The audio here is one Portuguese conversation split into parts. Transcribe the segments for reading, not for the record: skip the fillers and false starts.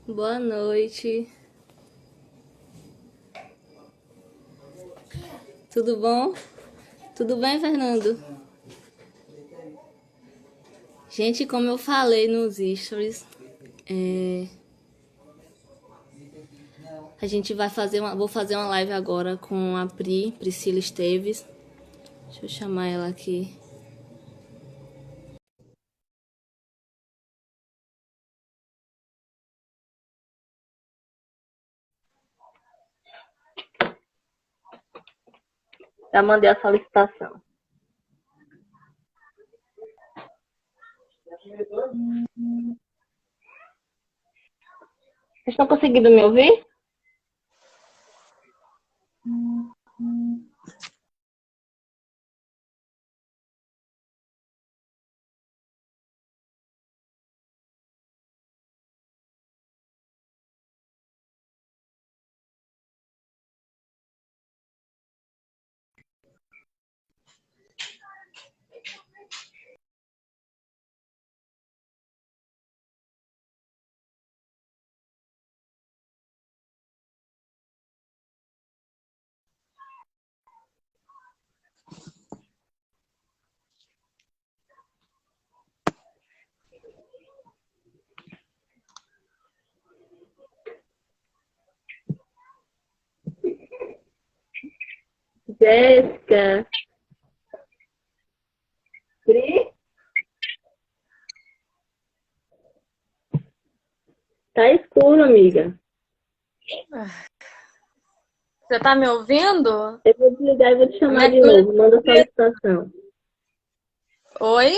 Boa noite. Tudo bom? Tudo bem, Fernando? Gente, como eu falei nos stories, a gente vai fazer vou fazer uma live agora com a Priscila Esteves. Deixa eu chamar ela aqui. Já mandei a solicitação. Vocês estão conseguindo me ouvir? Jéssica. Pri? Tá escuro, amiga. Você tá me ouvindo? Eu vou desligar e vou te A chamar minha de câmera... novo. Manda a solicitação. Oi?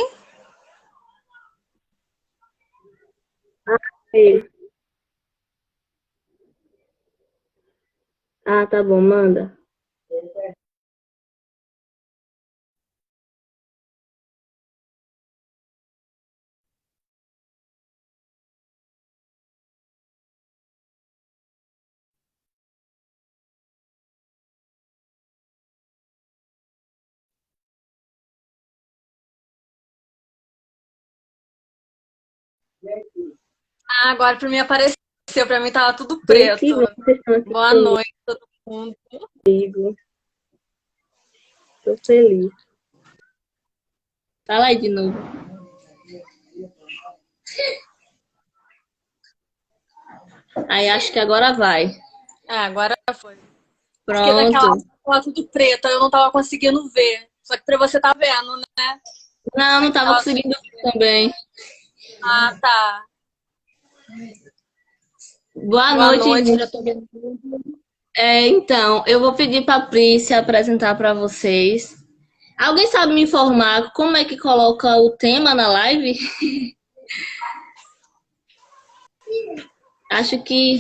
Ei. Ah, tá bom, manda. Ah, agora pra mim apareceu. Pra mim tava tudo Gente, que preto. bom que vocês estão aqui Boa noite, todo mundo. comigo. Tô feliz. Fala aí de novo. Aí acho que agora vai. Ah, agora foi. Porque naquela hora Pronto. tava tudo preto, eu não tava conseguindo ver. Só que pra você tá vendo, né? Não, não Aqui tava tava tudo... conseguindo ver também. Ah, tá. Boa Boa noite, noite, já gente. tô vendo. Então, eu vou pedir pra Pri se apresentar pra vocês. Alguém sabe me informar como é que coloca o tema na live? Acho que.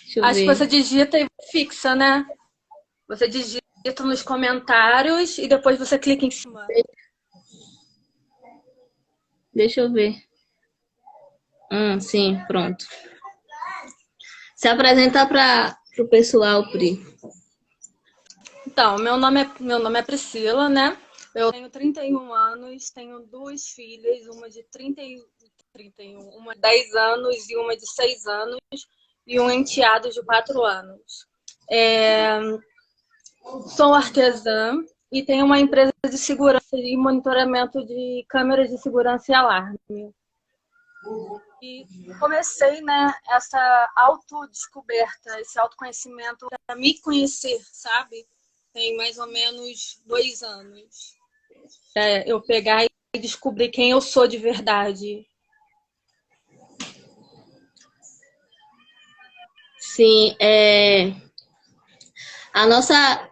Deixa eu Acho que você ver. digita e fixa, né? Você digita nos comentários e depois você clica em cima. Deixa eu ver. Sim, pronto. Se apresenta para o pessoal, Pri. Então, meu nome é Priscila, né? Eu tenho 31 anos, tenho duas filhas, uma de 31, uma de 10 anos e uma de 6 anos, e um enteado de 4 anos. É, sou artesã e tenho uma empresa de segurança e monitoramento de câmeras de segurança e alarme. E comecei, né, essa autodescoberta, esse autoconhecimento para me conhecer, sabe? Tem mais ou menos 2 anos. Eu pegar e descobrir quem eu sou de verdade. Sim,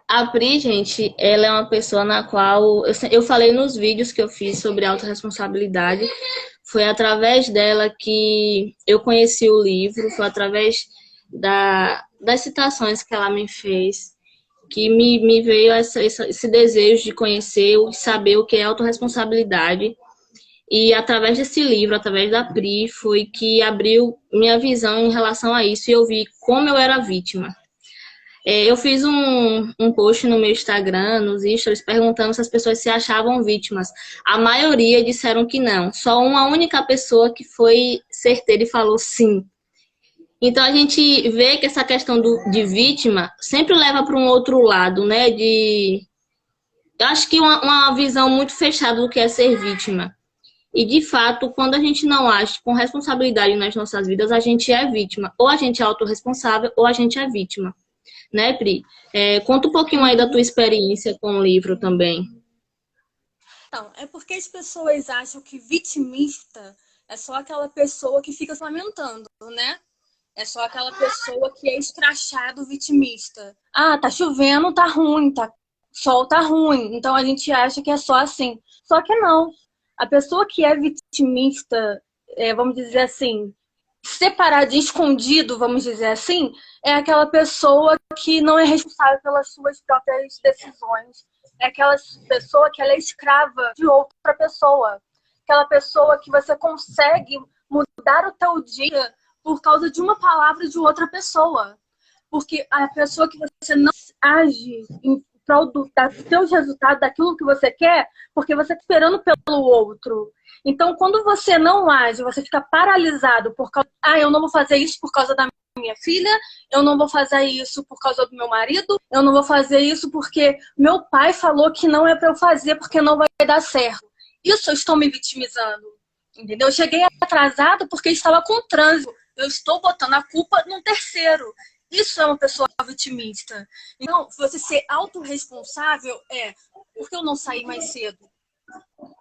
a Pri, gente, ela é uma pessoa na qual eu falei nos vídeos que eu fiz sobre autorresponsabilidade. Foi através dela que eu conheci o livro, foi através das citações que ela me fez, que me veio esse desejo de conhecer, de saber o que é autorresponsabilidade. E através desse livro, através da Pri, foi que abriu minha visão em relação a isso e eu vi como eu era vítima. Eu fiz um post no meu Instagram, nos stories, perguntando se as pessoas se achavam vítimas. A maioria disseram que não. Só uma única pessoa que foi certeira e falou sim. Então a gente vê que essa questão de vítima sempre leva para um outro lado, né? Eu acho que uma visão muito fechada do que é ser vítima. E de fato, quando a gente não age com responsabilidade nas nossas vidas, a gente é vítima. Ou a gente é autorresponsável, ou a gente é vítima. Né, Pri? Conta um pouquinho aí da tua experiência com o livro também. Então, é porque as pessoas acham que vitimista é só aquela pessoa que fica se lamentando, né? É só aquela pessoa que é escrachado vitimista. Ah, tá chovendo, tá ruim, tá sol tá ruim. Então a gente acha que é só assim. Só que não. A pessoa que é vitimista, vamos dizer assim, separado, escondido, vamos dizer assim, é aquela pessoa que não é responsável pelas suas próprias decisões. É aquela pessoa que ela é escrava de outra pessoa. Aquela pessoa que você consegue mudar o teu dia por causa de uma palavra de outra pessoa. Porque a pessoa que você não age em prol dos seus resultados, daquilo que você quer, porque você está esperando pelo outro. Então, quando você não age, você fica paralisado por causa... eu não vou fazer isso por causa da minha filha, eu não vou fazer isso por causa do meu marido, eu não vou fazer isso porque meu pai falou que não é para eu fazer porque não vai dar certo. Isso eu estou me vitimizando, entendeu? Eu cheguei atrasado porque estava com trânsito. Eu estou botando a culpa num terceiro. Isso é uma pessoa vitimista. Então, você ser autorresponsável porque eu não saí mais cedo.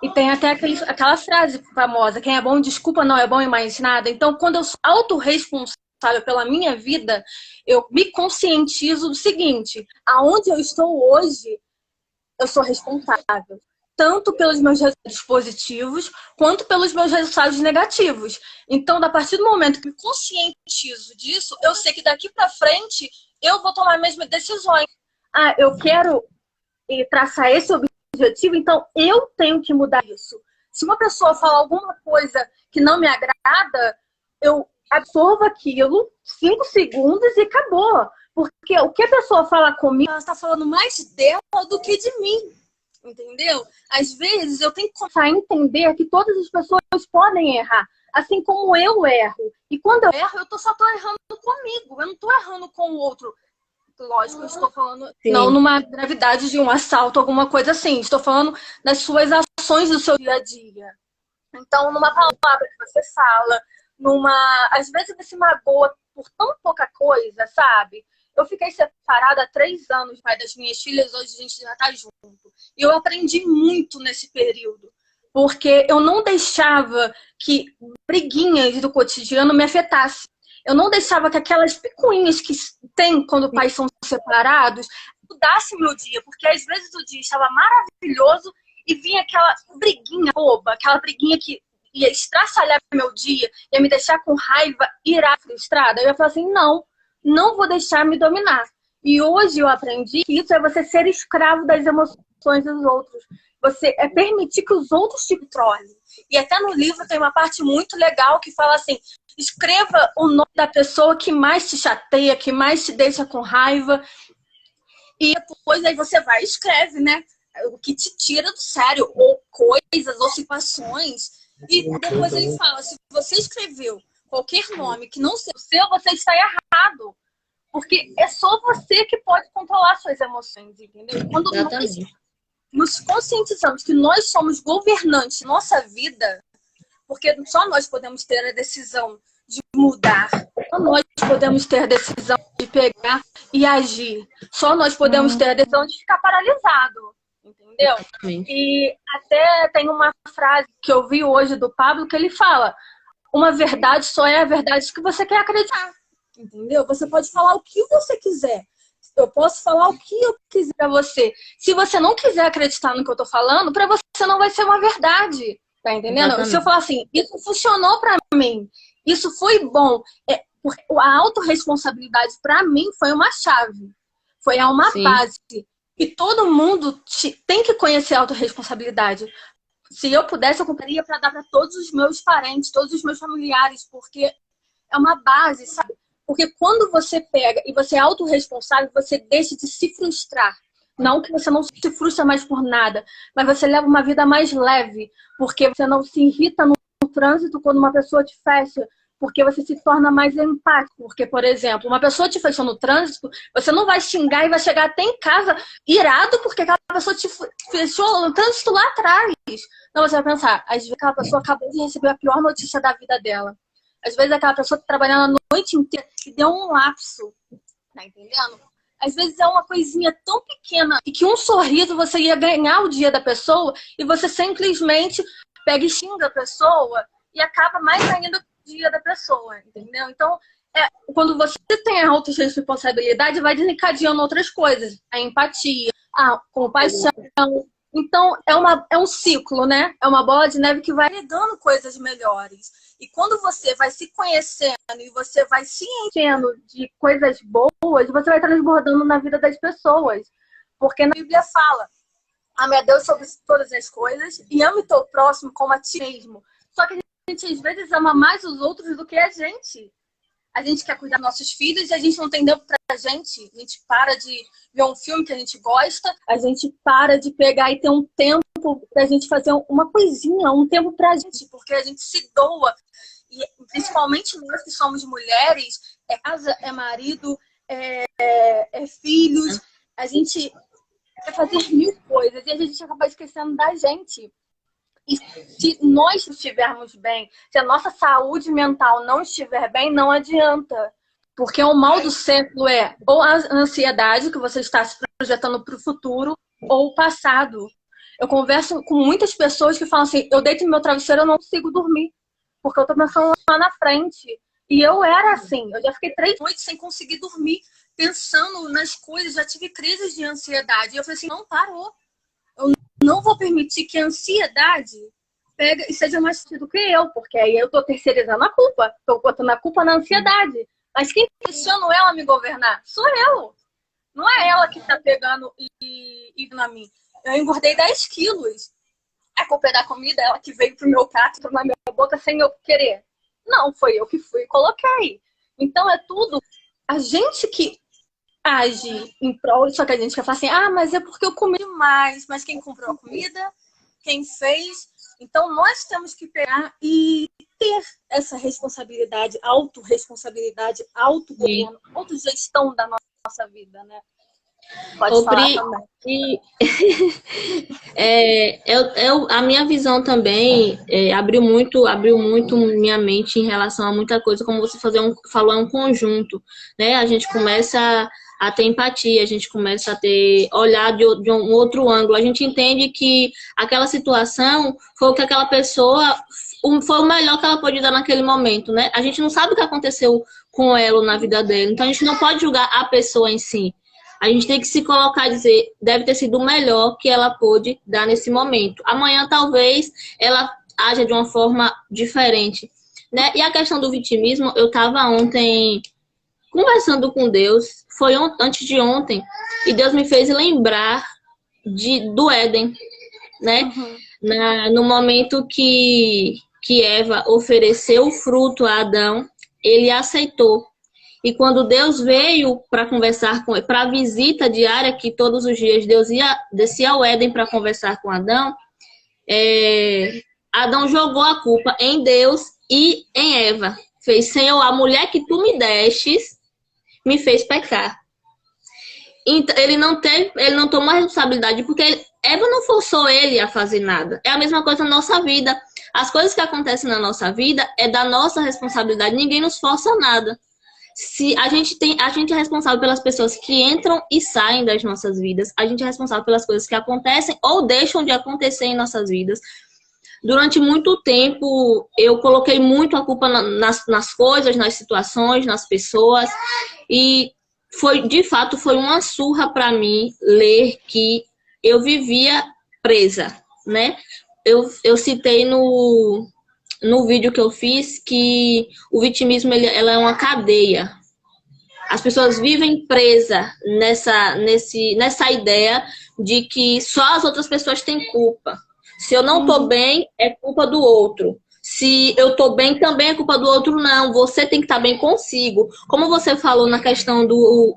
E tem até aquela frase famosa, quem é bom desculpa, não é bom em mais nada. Então, quando eu sou autorresponsável pela minha vida, eu me conscientizo do seguinte, aonde eu estou hoje, eu sou responsável. Tanto pelos meus resultados positivos, quanto pelos meus resultados negativos. Então, a partir do momento que me conscientizo disso, eu sei que daqui para frente eu vou tomar as mesmas decisões. Eu quero traçar esse objetivo, então eu tenho que mudar isso. Se uma pessoa fala alguma coisa que não me agrada, eu absorvo aquilo 5 segundos e acabou. Porque o que a pessoa fala comigo, ela está falando mais dela do que de mim. Entendeu? Às vezes eu tenho que começar a entender que todas as pessoas podem errar, assim como eu erro. E quando eu erro, eu só estou errando comigo, eu não estou errando com o outro. Lógico, eu estou falando não numa gravidade de um assalto, alguma coisa assim. Estou falando das suas ações do seu dia a dia. Então, numa palavra que você fala, às vezes você se magoa por tão pouca coisa, sabe? Eu fiquei separada há 3 anos, pai das minhas filhas, hoje a gente já tá junto. E eu aprendi muito nesse período, porque eu não deixava que briguinhas do cotidiano me afetassem. Eu não deixava que aquelas picuinhas que tem quando pais são separados mudasse meu dia, porque às vezes o dia estava maravilhoso e vinha aquela briguinha boba, aquela briguinha que ia estraçalhar meu dia, ia me deixar com raiva, irada, frustrada. Eu ia falar assim, não vou deixar me dominar. E hoje eu aprendi que isso é você ser escravo das emoções dos outros. Você permitir que os outros te controlem. E até no livro tem uma parte muito legal que fala assim, escreva o nome da pessoa que mais te chateia, que mais te deixa com raiva. E depois aí você vai e escreve, né? O que te tira do sério, ou coisas, ou situações. E depois ele fala, se você escreveu qualquer nome que não seja o seu, você está errado. Porque é só você que pode controlar suas emoções, entendeu? Quando nós nos conscientizamos que nós somos governantes da nossa vida, porque só nós podemos ter a decisão de mudar, só nós podemos ter a decisão de pegar e agir, só nós podemos ter a decisão de ficar paralisado, entendeu? E até tem uma frase que eu vi hoje do Pablo que ele fala, uma verdade só é a verdade que você quer acreditar, entendeu? Você pode falar o que você quiser, eu posso falar o que eu quiser pra você. Se você não quiser acreditar no que eu tô falando, pra você não vai ser uma verdade. Tá entendendo? Exatamente. Se eu falar assim, isso funcionou pra mim, isso foi bom. Porque a autorresponsabilidade pra mim foi uma chave. Foi uma base. E todo mundo tem que conhecer a autorresponsabilidade. Se eu pudesse, eu compraria pra dar pra todos os meus parentes, todos os meus familiares, porque é uma base, sabe? Porque quando você pega e você é autorresponsável, você deixa de se frustrar. Não que você não se frustra mais por nada, mas você leva uma vida mais leve, porque você não se irrita no trânsito quando uma pessoa te fecha porque você se torna mais empático. Porque, por exemplo, uma pessoa te fechou no trânsito, você não vai xingar e vai chegar até em casa irado porque aquela pessoa te fechou no trânsito lá atrás. Não, você vai pensar, às vezes aquela pessoa acabou de receber a pior notícia da vida dela. Às vezes aquela pessoa que trabalhando a noite inteira e deu um lapso. Tá entendendo? Às vezes é uma coisinha tão pequena e que um sorriso você ia ganhar o dia da pessoa e você simplesmente pega e xinga a pessoa e acaba mais ainda o dia da pessoa, entendeu? Então, quando você tem a autorresponsabilidade, vai desencadeando outras coisas. A empatia, a compaixão. Então, é um ciclo, né? É uma bola de neve que vai lhe dando coisas melhores. E quando você vai se conhecendo e você vai se enchendo de coisas boas, você vai transbordando na vida das pessoas. Porque na Bíblia fala, ame a Deus sobre todas as coisas e ame o teu próximo como a ti mesmo. Só que a gente às vezes ama mais os outros do que a gente. A gente quer cuidar dos nossos filhos e a gente não tem tempo pra gente. A gente para de ver um filme que a gente gosta, a gente para de pegar e ter um tempo pra gente fazer uma coisinha, um tempo pra gente, porque a gente se doa. E principalmente nós que somos mulheres, é casa, é marido, é filhos, a gente quer fazer mil coisas e a gente acaba esquecendo da gente. E se nós estivermos bem, se a nossa saúde mental não estiver bem, não adianta. Porque o mal do século é ou a ansiedade, que você está se projetando para o futuro, ou o passado. Eu converso com muitas pessoas que falam assim, eu deito no meu travesseiro e eu não consigo dormir, porque eu estou pensando lá na frente. E eu era assim, eu já fiquei 3 noites sem conseguir dormir, pensando nas coisas, já tive crises de ansiedade. E eu falei assim, não parou. Não vou permitir que a ansiedade pegue e seja mais forte do que eu, porque aí eu estou terceirizando a culpa, estou botando a culpa na ansiedade. Mas quem questiona ela me governar? Sou eu. Não é ela que está pegando e na mim. Eu engordei 10 quilos. A culpa é da comida, ela que veio pro meu prato, na minha boca sem eu querer. Não, foi eu que fui e coloquei. Então é tudo a gente que age em prol, só que a gente quer falar assim, mas é porque eu comi demais. Mas quem comprou a comida? Quem fez? Então nós temos que pegar e ter essa responsabilidade, autorresponsabilidade, autogoverno, autogestão da nossa vida, né? Pode falar também. A minha visão também abriu muito minha mente em relação a muita coisa, como você falou, é um conjunto, né? A gente começa a ter empatia, a gente começa a ter olhar de um outro ângulo, a gente entende que aquela situação foi o que aquela pessoa foi o melhor que ela pôde dar naquele momento, né? A gente não sabe o que aconteceu com ela na vida dela, então a gente não pode julgar a pessoa em si. A gente tem que se colocar e dizer, deve ter sido o melhor que ela pôde dar nesse momento. Amanhã, talvez, ela haja de uma forma diferente, né? E a questão do vitimismo, eu estava ontem conversando com Deus, foi antes de ontem, e Deus me fez lembrar do Éden, né? No momento que Eva ofereceu o fruto a Adão, ele aceitou. E quando Deus veio para conversar com ele, para a visita diária, que todos os dias Deus descia ao Éden para conversar com Adão, Adão jogou a culpa em Deus e em Eva. Fez, Senhor, a mulher que tu me destes me fez pecar. Então, ele não tomou a responsabilidade, porque Eva não forçou ele a fazer nada. É a mesma coisa na nossa vida. As coisas que acontecem na nossa vida é da nossa responsabilidade. Ninguém nos força nada. Se a gente é responsável pelas pessoas que entram e saem das nossas vidas, a gente é responsável pelas coisas que acontecem ou deixam de acontecer em nossas vidas. Durante muito tempo, eu coloquei muito a culpa nas coisas, nas situações, nas pessoas, e de fato foi uma surra para mim ler que eu vivia presa, né? Eu citei no vídeo que eu fiz que o vitimismo ela é uma cadeia. As pessoas vivem presas nessa ideia de que só as outras pessoas têm culpa. Se eu não tô bem, é culpa do outro. Se eu tô bem, também é culpa do outro. Não, você tem que estar bem consigo. Como você falou na questão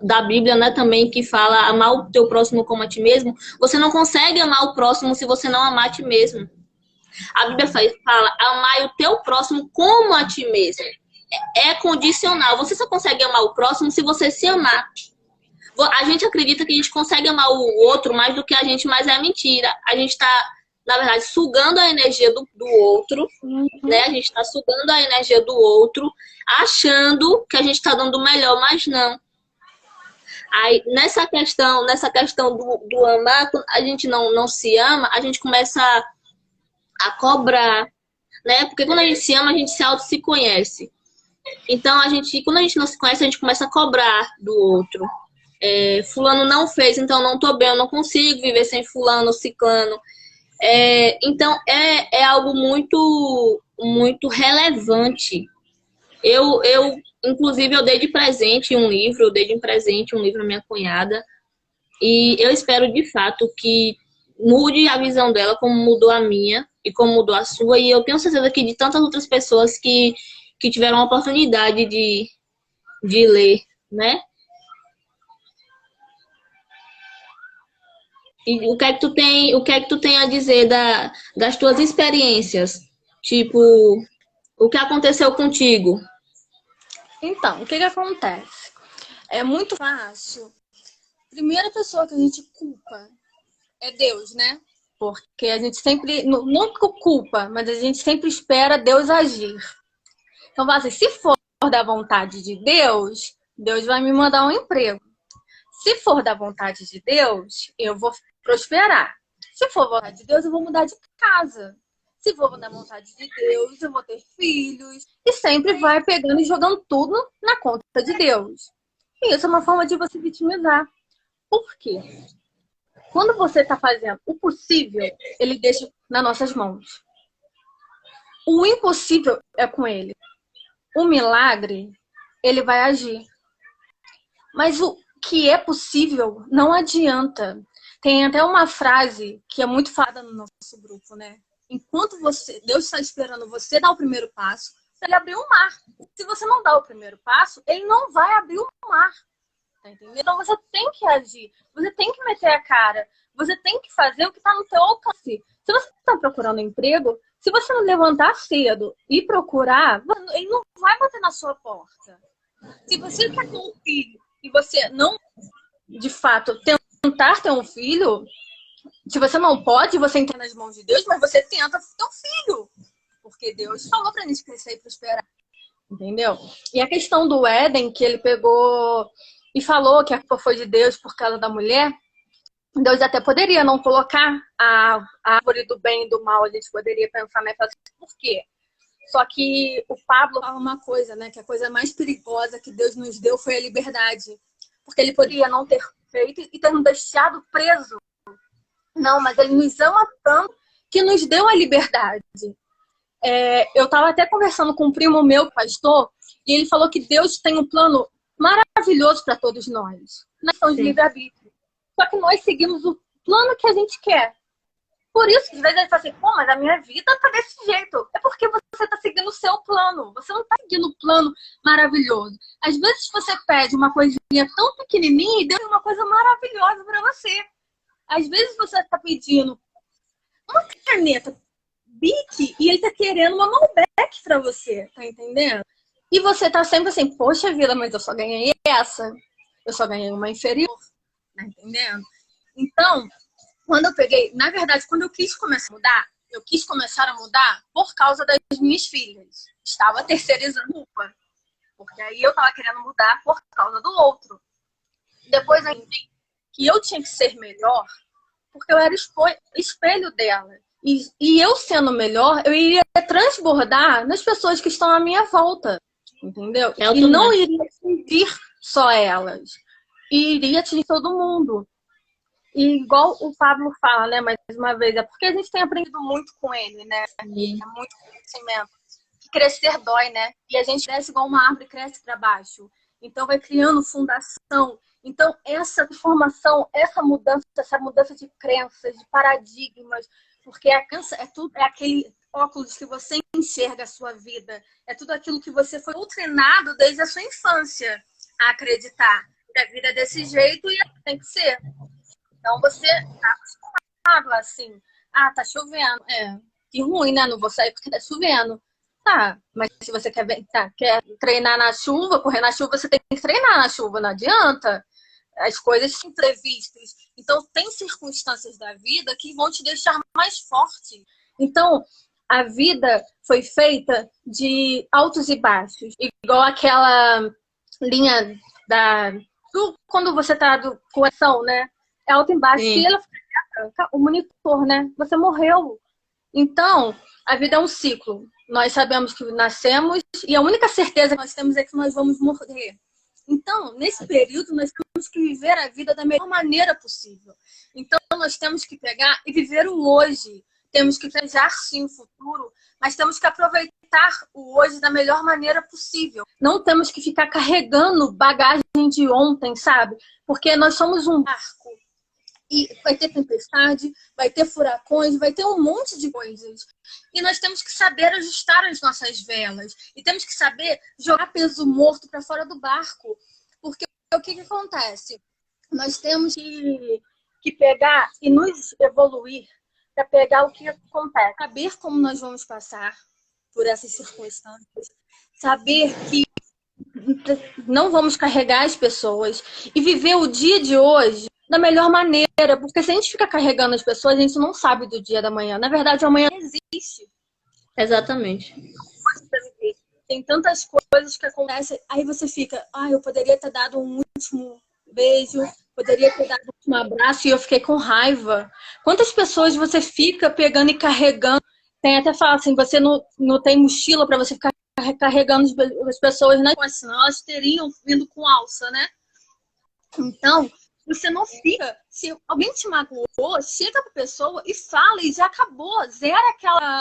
da Bíblia, né, também, que fala amar o teu próximo como a ti mesmo, você não consegue amar o próximo se você não amar a ti mesmo. A Bíblia fala, amai o teu próximo como a ti mesmo. é condicional. Você só consegue amar o próximo se você se amar. A gente acredita que a gente consegue amar o outro mais do que a gente, mas é mentira. A gente está, na verdade, sugando a energia do outro, né? A gente está sugando a energia do outro, achando que a gente está dando o melhor, mas não. Aí, nessa questão do amar, quando a gente não se ama, a gente começa a cobrar, né? Porque quando a gente se ama, a gente se conhece. Então, quando a gente não se conhece, a gente começa a cobrar do outro. Fulano não fez, então não tô bem, eu não consigo viver sem fulano, ciclano. Então, é algo muito, muito relevante. Inclusive, eu dei de presente um livro, à minha cunhada, e eu espero, de fato, que mude a visão dela, como mudou a minha e como mudou a sua, e eu tenho certeza que de tantas outras pessoas que tiveram a oportunidade de ler, né? E o que é que tu tem a dizer das tuas experiências? Tipo, o que aconteceu contigo? Então, o que que acontece? É muito fácil. Primeira pessoa que a gente culpa é Deus, né? Porque a gente sempre, não culpa, mas a gente sempre espera Deus agir. Então, assim, se for da vontade de Deus, Deus vai me mandar um emprego. Se for da vontade de Deus, eu vou prosperar. Se for da vontade de Deus, eu vou mudar de casa. Se for da vontade de Deus, eu vou ter filhos. E sempre vai pegando e jogando tudo na conta de Deus. E isso é uma forma de você vitimizar. Por quê? Quando você está fazendo o possível, ele deixa nas nossas mãos. O impossível é com ele. O milagre, ele vai agir. Mas o que é possível não adianta. Tem até uma frase que é muito falada no nosso grupo, né? Enquanto Deus está esperando você dar o primeiro passo, ele abrir o mar. Se você não dá o primeiro passo, ele não vai abrir o mar. Tá entendendo? Então você tem que agir, você tem que meter a cara, você tem que fazer o que está no seu alcance. Se você está procurando emprego, se você não levantar cedo e procurar, ele não vai bater na sua porta. Se você quer ter um filho e você não, de fato, tentar ter um filho, se você não pode, você entende nas mãos de Deus, mas você tenta ter um filho. Porque Deus falou pra gente crescer e prosperar. Entendeu? E a questão do Éden, que ele pegou e falou que a culpa foi de Deus por causa da mulher, Deus até poderia não colocar a árvore do bem e do mal, a gente poderia pensar, né? Por quê? Só que o Pablo fala uma coisa, né? Que a coisa mais perigosa que Deus nos deu foi a liberdade. Porque ele poderia não ter feito e ter nos deixado preso. Não, mas ele nos ama tanto que nos deu a liberdade. Eu estava até conversando com um primo meu, pastor, e ele falou que Deus tem um plano maravilhoso para todos nós. Nós somos livre-arbítrio. Só que nós seguimos o plano que a gente quer. Por isso, às vezes ele fala assim, pô, mas a minha vida tá desse jeito. É porque você tá seguindo o seu plano. Você não tá seguindo o plano maravilhoso. Às vezes você pede uma coisinha tão pequenininha e Deus tem uma coisa maravilhosa para você. Às vezes você tá pedindo uma caneta Bic e ele tá querendo uma Malbec para você, tá entendendo? E você tá sempre assim, poxa vida, mas eu só ganhei essa. Eu só ganhei uma inferior, tá entendendo? Então, quando eu peguei, na verdade, quando eu quis começar a mudar por causa das minhas filhas. Estava terceirizando uma, porque aí eu tava querendo mudar por causa do outro. Depois eu entendi que eu tinha que ser melhor, porque eu era espelho dela. E eu sendo melhor, eu iria transbordar nas pessoas que estão à minha volta, entendeu? E não iria atingir só elas, iria atingir todo mundo. E igual o Pablo fala, né, mais uma vez, é porque a gente tem aprendido muito com ele, né? É muito conhecimento. Crescer dói, né? E a gente cresce igual uma árvore, cresce para baixo. Então vai criando fundação. Então essa formação, essa mudança de crenças, de paradigmas, porque é aquele óculos que você enxerga a sua vida. É tudo aquilo que você foi doutrinado desde a sua infância a acreditar que a vida é desse jeito e tem que ser. Então você tá acostumado assim, tá chovendo, que ruim, né? Não vou sair porque tá chovendo. Tá, mas se você quer treinar na chuva, correr na chuva, você tem que treinar na chuva, não adianta. As coisas são imprevistas. Então, tem circunstâncias da vida que vão te deixar mais forte. Então, a vida foi feita de altos e baixos. Igual aquela linha quando você tá do coração, né? É alto e baixo. Se Sim, ela ficar o monitor, né? Você morreu. Então, a vida é um ciclo. Nós sabemos que nascemos e a única certeza que nós temos é que nós vamos morrer. Então, nesse período, nós temos que viver a vida da melhor maneira possível. Então, nós temos que pegar e viver o hoje. Temos que planejar, sim, o futuro, mas temos que aproveitar o hoje da melhor maneira possível. Não temos que ficar carregando bagagem de ontem, sabe? Porque nós somos um barco. E vai ter tempestade, vai ter furacões, vai ter um monte de coisas. E nós temos que saber ajustar as nossas velas. E temos que saber jogar peso morto para fora do barco. Porque o que acontece? Nós temos que pegar e nos evoluir para pegar o que acontece. Saber como nós vamos passar por essas circunstâncias. Saber que não vamos carregar as pessoas. E viver o dia de hoje da melhor maneira, porque se a gente fica carregando as pessoas, a gente não sabe do dia da manhã. Na verdade, o amanhã não existe. exatamente. Tem tantas coisas que acontecem, aí você fica, eu poderia ter dado um último beijo, poderia ter dado um último abraço e eu fiquei com raiva. Quantas pessoas você fica pegando e carregando? Tem até fala assim, você não tem mochila para você ficar carregando as pessoas, né? Senão elas teriam vindo com alça, né? Então, você não fica. Se alguém te magoou, chega pra pessoa e fala e já acabou. Zera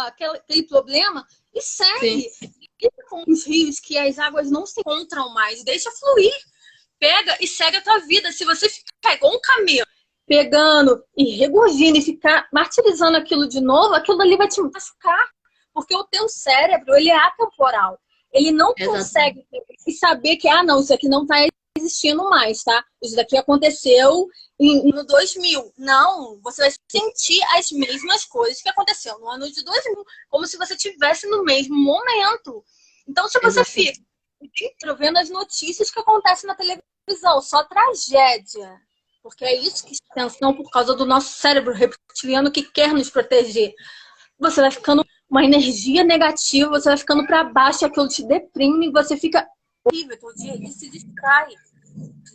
aquele problema e segue. Fica com os rios que as águas não se encontram mais. Deixa fluir. Pega e segue a tua vida. Se você ficar igual um camelo, pegando e regurgindo e ficar martirizando aquilo de novo, aquilo ali vai te machucar. Porque o teu cérebro, ele é atemporal. Ele não consegue saber que, não, isso aqui não tá existindo mais, tá? Isso daqui aconteceu no 2000. Não, você vai sentir as mesmas coisas que aconteceu no ano de 2000, como se você estivesse no mesmo momento. Então, se você fica vendo as notícias que acontecem na televisão, só tragédia, porque é isso que chama atenção por causa do nosso cérebro reptiliano que quer nos proteger. Você vai ficando uma energia negativa, você vai ficando para baixo, aquilo te deprime e você fica horrível, teu dia se distrai.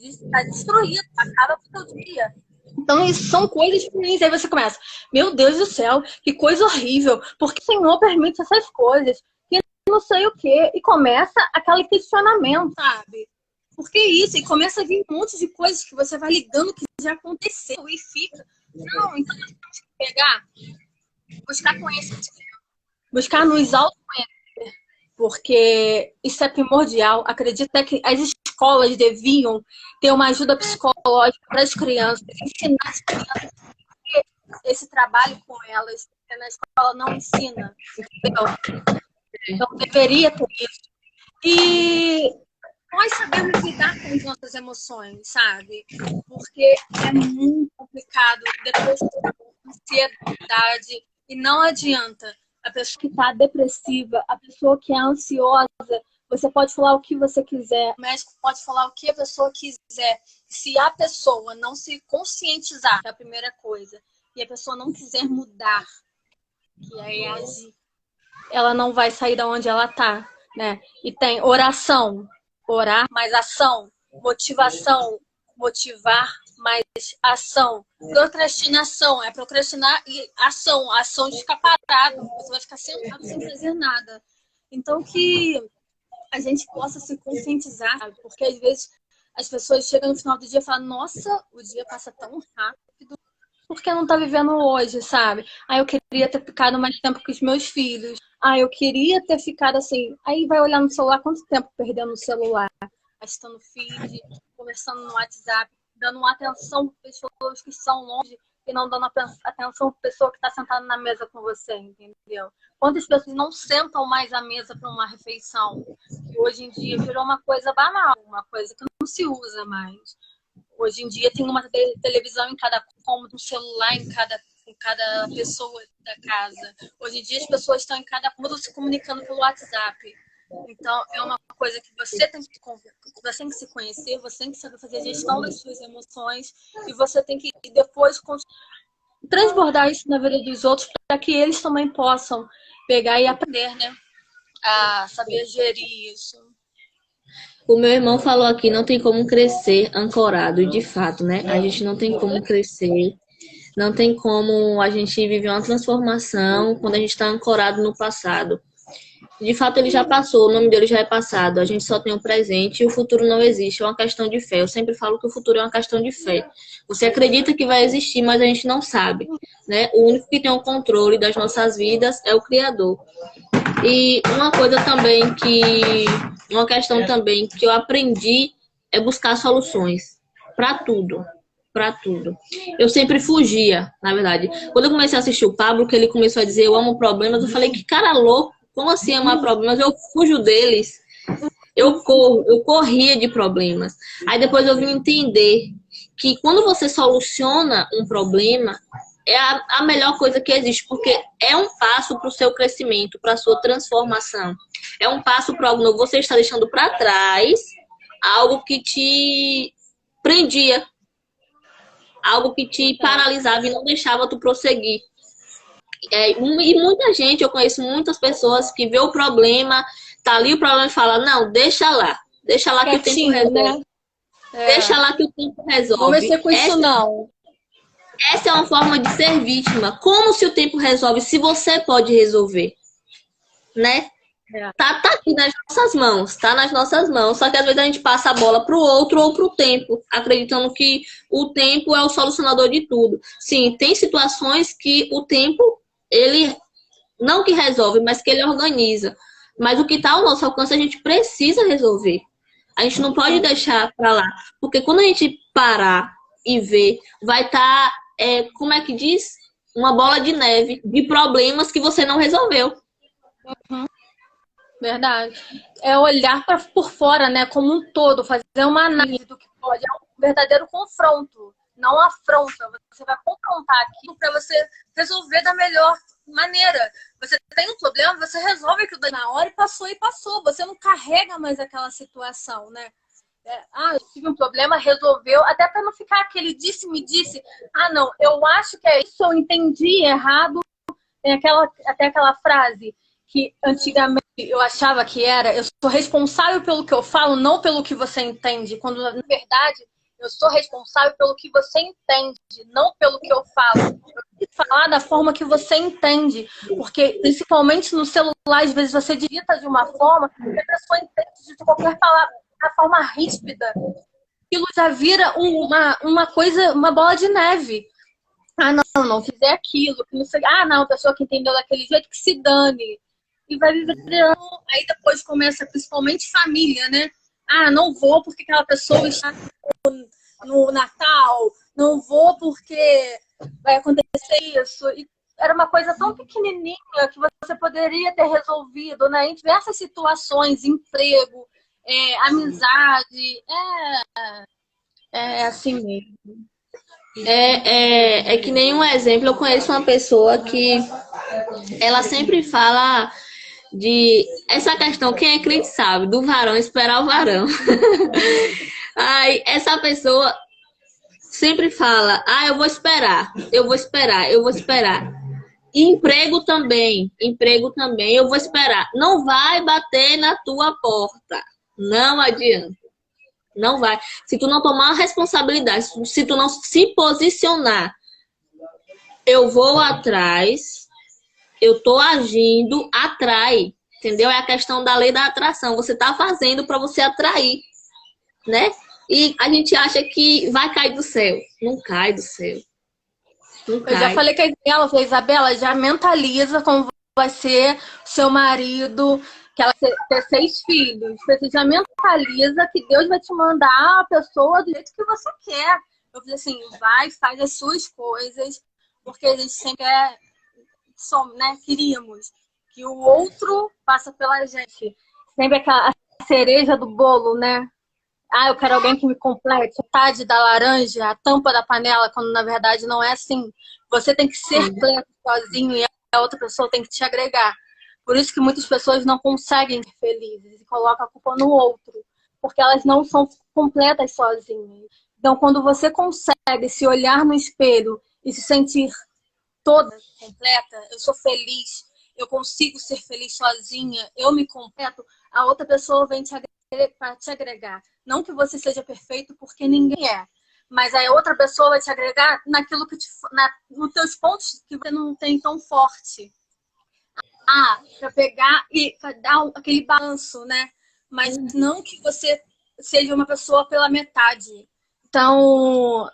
Está destruído, acaba com o teu dia. Então, isso são coisas ruins. Aí você começa, meu Deus do céu, que coisa horrível. Por que o Senhor permite essas coisas? Que não sei o quê. E começa aquele questionamento, sabe? Por que isso? E começa a vir um monte de coisas que você vai ligando que já aconteceu e fica. Não, então nós temos que pegar, buscar conhecimento, buscar nos autoconhecer. Porque isso é primordial. Acredito até que as escolas deviam ter uma ajuda psicológica para as crianças, ensinar as crianças esse trabalho com elas, porque na escola não ensina, entendeu? Então deveria ter isso. E nós sabemos lidar com as nossas emoções, sabe? Porque é muito complicado, depressão, ansiedade, e não adianta. A pessoa que está depressiva, a pessoa que é ansiosa, você pode falar o que você quiser, o médico pode falar o que a pessoa quiser. Se a pessoa não se conscientizar, é a primeira coisa, e a pessoa não quiser mudar, que aí agir, ela não vai sair da onde ela está, né? E tem oração, orar mais ação, motivação, motivar mais ação. Procrastinação é procrastinar e ação. A ação de ficar parado. Você vai ficar sentado sem fazer nada. Então que a gente possa se conscientizar, sabe? Porque às vezes as pessoas chegam no final do dia e falam, nossa, o dia passa tão rápido. Por que não tá vivendo hoje, sabe? Eu queria ter ficado mais tempo com os meus filhos. Eu queria ter ficado assim. Aí vai olhar no celular, quanto tempo perdendo no celular? Gastando feed, conversando no WhatsApp, dando uma atenção para pessoas que estão longe e não dando atenção para a pessoa que está sentada na mesa com você, entendeu? Quantas pessoas não sentam mais à mesa para uma refeição? Que hoje em dia virou uma coisa banal, uma coisa que não se usa mais. Hoje em dia tem uma televisão em cada cômodo, um celular em cada pessoa da casa. Hoje em dia as pessoas estão em cada mundo se comunicando pelo WhatsApp. Então, é uma coisa que você tem que se conhecer, você tem que saber fazer a gestão das suas emoções e você tem que depois transbordar isso na vida dos outros para que eles também possam pegar e aprender, né? A saber gerir isso. O meu irmão falou aqui, não tem como crescer ancorado, e de fato, né? A gente não tem como crescer, não tem como a gente viver uma transformação quando a gente está ancorado no passado. De fato, ele já passou, o nome dele já é passado, a gente só tem o presente e o futuro não existe, é uma questão de fé. Eu sempre falo que o futuro é uma questão de fé. Você acredita que vai existir, mas a gente não sabe, né? O único que tem o controle das nossas vidas é o Criador. E uma questão também que eu aprendi é buscar soluções para tudo, para tudo. Eu sempre fugia, na verdade. Quando eu comecei a assistir o Pablo, que ele começou a dizer eu amo problemas, eu falei que cara louco, como assim amar problemas? Eu fujo deles. Eu corria de problemas. Aí depois eu vim entender que quando você soluciona um problema, é a melhor coisa que existe, porque é um passo para o seu crescimento, para a sua transformação. É um passo para algo novo. Você está deixando para trás algo que te prendia, algo que te paralisava e não deixava tu prosseguir. E muita gente, eu conheço muitas pessoas que vê o problema, tá ali o problema e fala, não, deixa lá que o tempo resolve. Né? Deixa lá que o tempo resolve. Vou mexer com isso não. Essa é uma forma de ser vítima. Como se o tempo resolve, se você pode resolver, né? Tá aqui nas nossas mãos, tá nas nossas mãos. Só que às vezes a gente passa a bola pro outro ou pro tempo, acreditando que o tempo é o solucionador de tudo. Sim, tem situações que o tempo, ele não que resolve, mas que ele organiza. Mas o que tá ao nosso alcance, a gente precisa resolver. A gente não pode deixar pra lá. Porque quando a gente parar e ver, vai estar, como é que diz? Uma bola de neve de problemas que você não resolveu. Uhum. Verdade. É olhar por fora, né, como um todo, fazer uma análise do que pode. É um verdadeiro confronto, não afronta. Você vai confrontar aquilo para você resolver da melhor maneira. Você tem um problema, você resolve aquilo na hora e passou. Você não carrega mais aquela situação, né? Eu tive um problema, resolveu, até para não ficar aquele disse-me disse. Ah, não, eu acho que é isso, eu entendi errado. Tem até aquela frase que antigamente eu achava que era: eu sou responsável pelo que eu falo, não pelo que você entende. Quando, na verdade, eu sou responsável pelo que você entende, não pelo que eu falo. Eu tenho que falar da forma que você entende. Porque, principalmente no celular, às vezes você digita de uma forma que a pessoa entende de qualquer palavra, da forma ríspida. Aquilo já vira uma coisa, uma bola de neve. Ah, não fizer aquilo, que não sei. Ah, não, a pessoa que entendeu daquele jeito que se dane. E vai virando. Aí depois começa, principalmente família, né? Ah, não vou porque aquela pessoa está no Natal, não vou porque vai acontecer isso. E era uma coisa tão pequenininha que você poderia ter resolvido, né? Em diversas situações, emprego, amizade. É assim mesmo. É que nem um exemplo, eu conheço uma pessoa que ela sempre fala de essa questão, quem é crente sabe, do varão esperar o varão. Aí essa pessoa sempre fala, eu vou esperar, eu vou esperar, eu vou esperar. E emprego também, eu vou esperar. Não vai bater na tua porta, não adianta. Não vai. Se tu não tomar a responsabilidade, se tu não se posicionar, eu vou atrás, eu tô agindo, atrai. Entendeu? É a questão da lei da atração. Você tá fazendo para você atrair, né? E a gente acha que vai cair do céu. Não cai do céu. Não cai. Eu já falei com a Isabela, falei, Isabela, já mentaliza como vai ser seu marido, que ela ter 6 filhos. Você já mentaliza que Deus vai te mandar a pessoa do jeito que você quer. Eu falei assim, vai, faz as suas coisas, porque a gente sempre queríamos que o outro passa pela gente. Sempre aquela cereja do bolo, né? Ah, eu quero alguém que me complete, metade da laranja, a tampa da panela, quando na verdade não é assim. Você tem que ser Sim. completo sozinho e a outra pessoa tem que te agregar. Por isso que muitas pessoas não conseguem ser felizes e colocam a culpa no outro, porque elas não são completas sozinhas. Então, quando você consegue se olhar no espelho e se sentir toda completa, eu sou feliz, eu consigo ser feliz sozinha, eu me completo, a outra pessoa vem para te agregar. Não que você seja perfeito, porque ninguém é. Mas a outra pessoa vai te agregar naquilo que nos teus pontos que você não tem tão forte. Ah, para pegar e pra dar aquele balanço, né? Mas não que você seja uma pessoa pela metade. Então,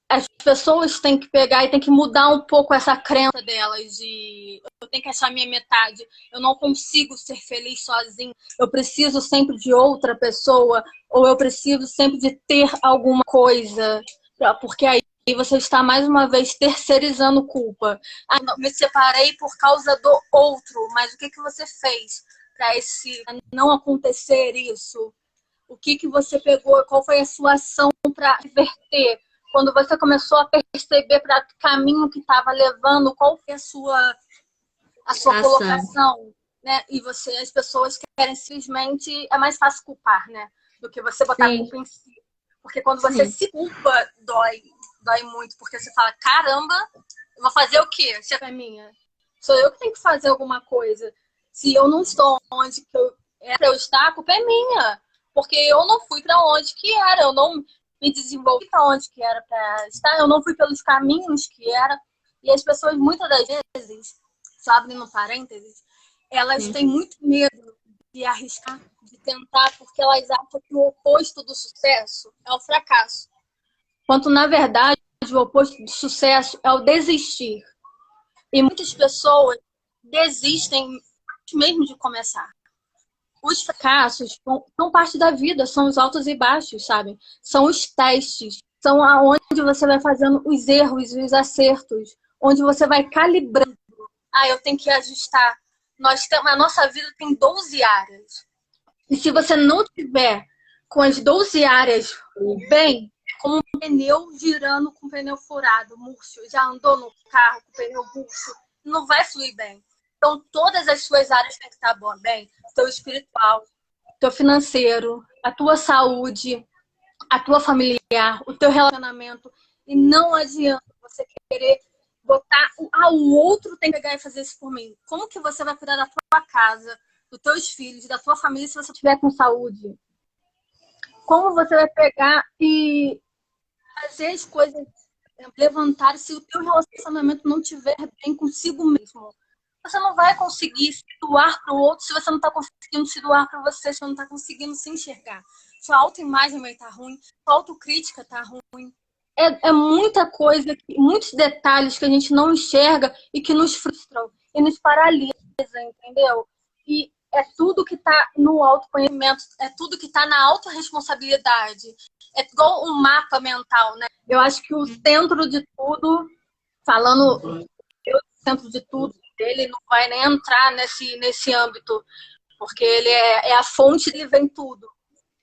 as pessoas têm que pegar e têm que mudar um pouco essa crença delas de eu tenho que achar minha metade, eu não consigo ser feliz sozinho, eu preciso sempre de outra pessoa, ou eu preciso sempre de ter alguma coisa, porque aí você está mais uma vez terceirizando culpa. Ah, não, me separei por causa do outro, mas o que que você fez para esse não acontecer isso? O que que você pegou? Qual foi a sua ação para reverter? Quando você começou a perceber para o caminho que estava levando, qual foi a sua Ação. colocação, né? E as pessoas querem simplesmente, é mais fácil culpar, né? Do que você botar a Sim, culpa em si. Porque quando você sim. se culpa, dói muito, porque você fala, caramba, eu vou fazer o quê? Se é minha. Sou eu que tenho que fazer alguma coisa. Se eu não estou onde que eu era para eu estar, a culpa é minha. Porque eu não fui para onde que era, eu não me desenvolvi para onde que era para estar, eu não fui pelos caminhos que era. E as pessoas, muitas das vezes, só abrindo um parênteses, elas Sim. têm muito medo de arriscar, de tentar, porque elas acham que o oposto do sucesso é o fracasso. Quanto, na verdade, o oposto do sucesso é o desistir. E muitas pessoas desistem mesmo de começar. Os fracassos são parte da vida, são os altos e baixos, sabe? São os testes, são aonde você vai fazendo os erros e os acertos, onde você vai calibrando. Ah, eu tenho que ajustar. A nossa vida tem 12 áreas. E se você não tiver com as 12 áreas bem, é como um pneu girando com o pneu furado, murcho. Já andou no carro com o pneu murcho, não vai fluir bem. Então, todas as suas áreas têm que estar bem. Teu espiritual, teu financeiro, a tua saúde, a tua familiar, o teu relacionamento. E não adianta você querer botar o outro tem que pegar e fazer isso por mim. Como que você vai cuidar da tua casa, dos teus filhos, da tua família se você estiver com saúde? Como você vai pegar e fazer as coisas levantar se o teu relacionamento não estiver bem consigo mesmo? Você não vai conseguir se doar para o outro se você não está conseguindo se doar para você, se você não está conseguindo se enxergar. Sua autoimagem vai estar ruim, sua autocrítica está ruim. É muita coisa, muitos detalhes que a gente não enxerga e que nos frustram e nos paralisa, entendeu? E é tudo que está no autoconhecimento, é tudo que está na autorresponsabilidade. É igual um mapa mental, né? Eu acho que o centro de tudo, falando centro de tudo, ele não vai nem entrar nesse âmbito, porque ele é a fonte, ele vem tudo.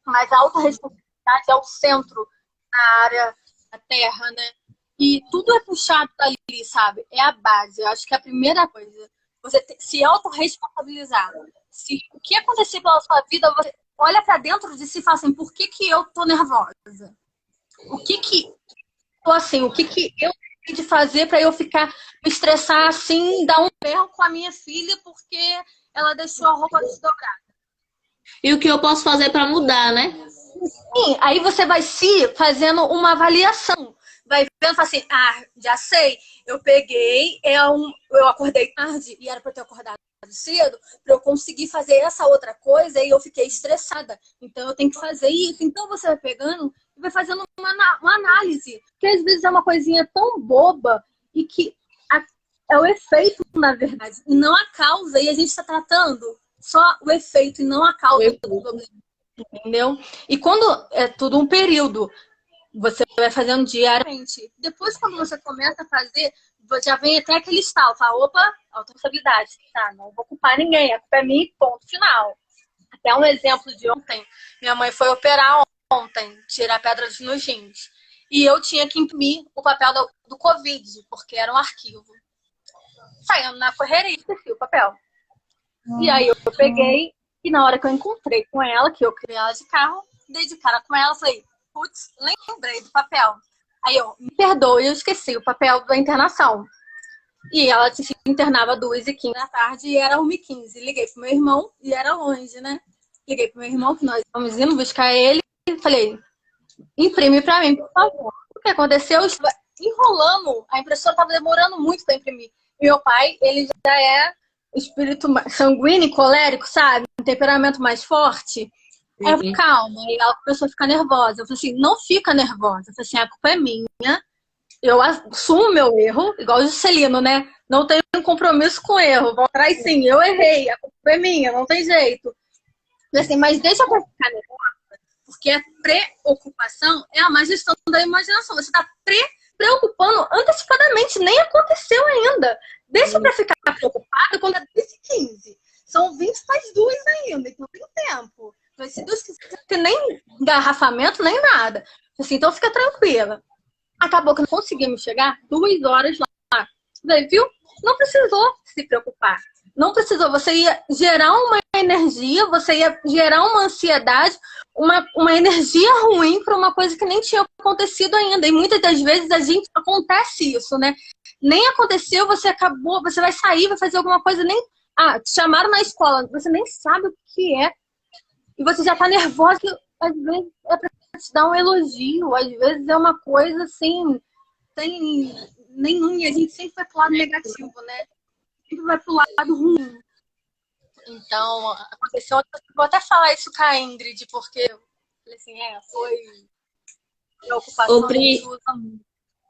Mas a autorresponsabilidade é o centro na área da terra, né? E tudo é puxado dali, sabe? É a base. Eu acho que é a primeira coisa. Você se autorresponsabilizar. Se o que acontecer pela sua vida, você olha para dentro de si e fala assim, por que que eu tô nervosa? O que que eu tenho de fazer para eu ficar me estressar assim, dar um berro com a minha filha porque ela deixou a roupa desdobrada? E o que eu posso fazer para mudar, né? Sim, aí você vai se fazendo uma avaliação. Vai vendo, fala assim, já sei, eu peguei, eu acordei tarde e era para ter acordado cedo, para eu conseguir fazer essa outra coisa e eu fiquei estressada. Então eu tenho que fazer isso. Então você vai pegando e vai fazendo uma análise. Que às vezes é uma coisinha tão boba e que é o efeito, na verdade, e não a causa. E a gente está tratando só o efeito e não a causa do problema. Entendeu? E quando é tudo um período, você vai fazendo diariamente. Depois, quando você começa a fazer, já vem até aquele estalo, fala, opa, autorresponsabilidade, tá? Não vou culpar ninguém, a culpa é minha, ponto final. Até um exemplo de ontem, minha mãe foi operar ontem tirar pedras nos rins. E eu tinha que imprimir o papel do Covid, porque era um arquivo. Saindo na correria, esqueci o papel. E aí eu peguei, e na hora que eu encontrei com ela, que eu criei ela de carro, dei de cara com ela, falei, putz, lembrei do papel. Aí eu, me perdoe, eu esqueci o papel da internação. E ela se internava 2h15 da tarde e era 1h15. Liguei pro meu irmão, e era longe, né? Liguei pro meu irmão, que nós estamos indo buscar ele, e falei, imprime pra mim, por favor. O que aconteceu? Eu estava enrolando, a impressora estava demorando muito para imprimir. E meu pai, ele já é espírito sanguíneo, colérico, sabe? Um temperamento mais forte. Aí eu falei, calma. Aí ela começou a ficar nervosa. Eu falei assim, não fica nervosa. Eu falei assim, a culpa é minha. Eu assumo meu erro, igual o Juscelino, né? Não tenho compromisso com erro. Vou atrás sim, eu errei. A culpa é minha, não tem jeito. Eu falei assim, mas deixa eu ficar nervosa. Porque a preocupação é a má gestão da imaginação. Você está preocupando antecipadamente, nem aconteceu ainda. Deixa para ficar preocupada quando é 2h15. São 20 para as 2 ainda, então tem tempo. Mas se Deus quiser, nem engarrafamento, nem nada. Assim, então fica tranquila. Acabou que não conseguimos chegar 2 horas lá. Falei, viu? Não precisou se preocupar. Não precisou. Você ia gerar uma energia, você ia gerar uma ansiedade, uma energia ruim para uma coisa que nem tinha acontecido ainda. E muitas das vezes a gente acontece isso, né? Nem aconteceu, você acabou, você vai sair, vai fazer alguma coisa, nem. Ah, te chamaram na escola, você nem sabe o que é. E você já tá nervosa, às vezes é pra te dar um elogio, às vezes é uma coisa assim, sem nenhum, e a gente sempre vai pro lado negativo, né? Sempre vai pro lado ruim. Então, aconteceu, vou até falar isso com a Ingrid, porque eu falei assim, foi preocupação. Ô, Pri,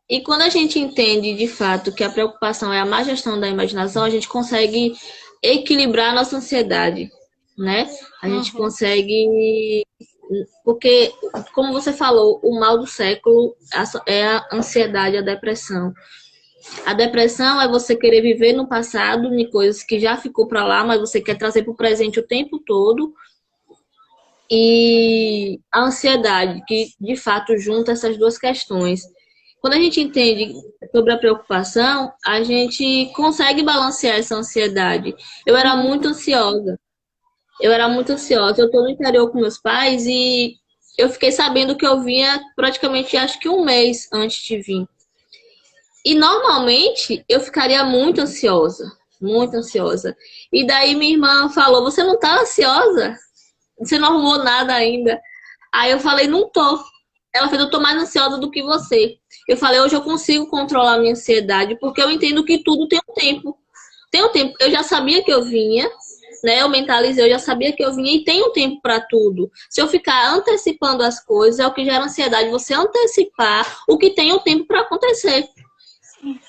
e quando a gente entende de fato que a preocupação é a má gestão da imaginação, a gente consegue equilibrar a nossa ansiedade, né? A gente consegue. Porque, como você falou, o mal do século é a ansiedade, a depressão. A depressão é você querer viver no passado, em coisas que já ficou para lá, mas você quer trazer para o presente o tempo todo. E a ansiedade, que de fato junta essas duas questões. Quando a gente entende sobre a preocupação, a gente consegue balancear essa ansiedade. Eu era muito ansiosa. Eu estou no interior com meus pais e eu fiquei sabendo que eu vinha praticamente, acho que um mês antes de vir. E normalmente eu ficaria muito ansiosa, muito ansiosa. E daí minha irmã falou, você não tá ansiosa? Você não arrumou nada ainda? Aí eu falei, não tô. Ela fez, eu tô mais ansiosa do que você. Eu falei, hoje eu consigo controlar a minha ansiedade, porque eu entendo que tudo tem um tempo. Tem um tempo. Eu já sabia que eu vinha, né? Eu mentalizei, eu já sabia que eu vinha e tem um tempo para tudo. Se eu ficar antecipando as coisas, é o que gera ansiedade. Você antecipar o que tem o tempo para acontecer.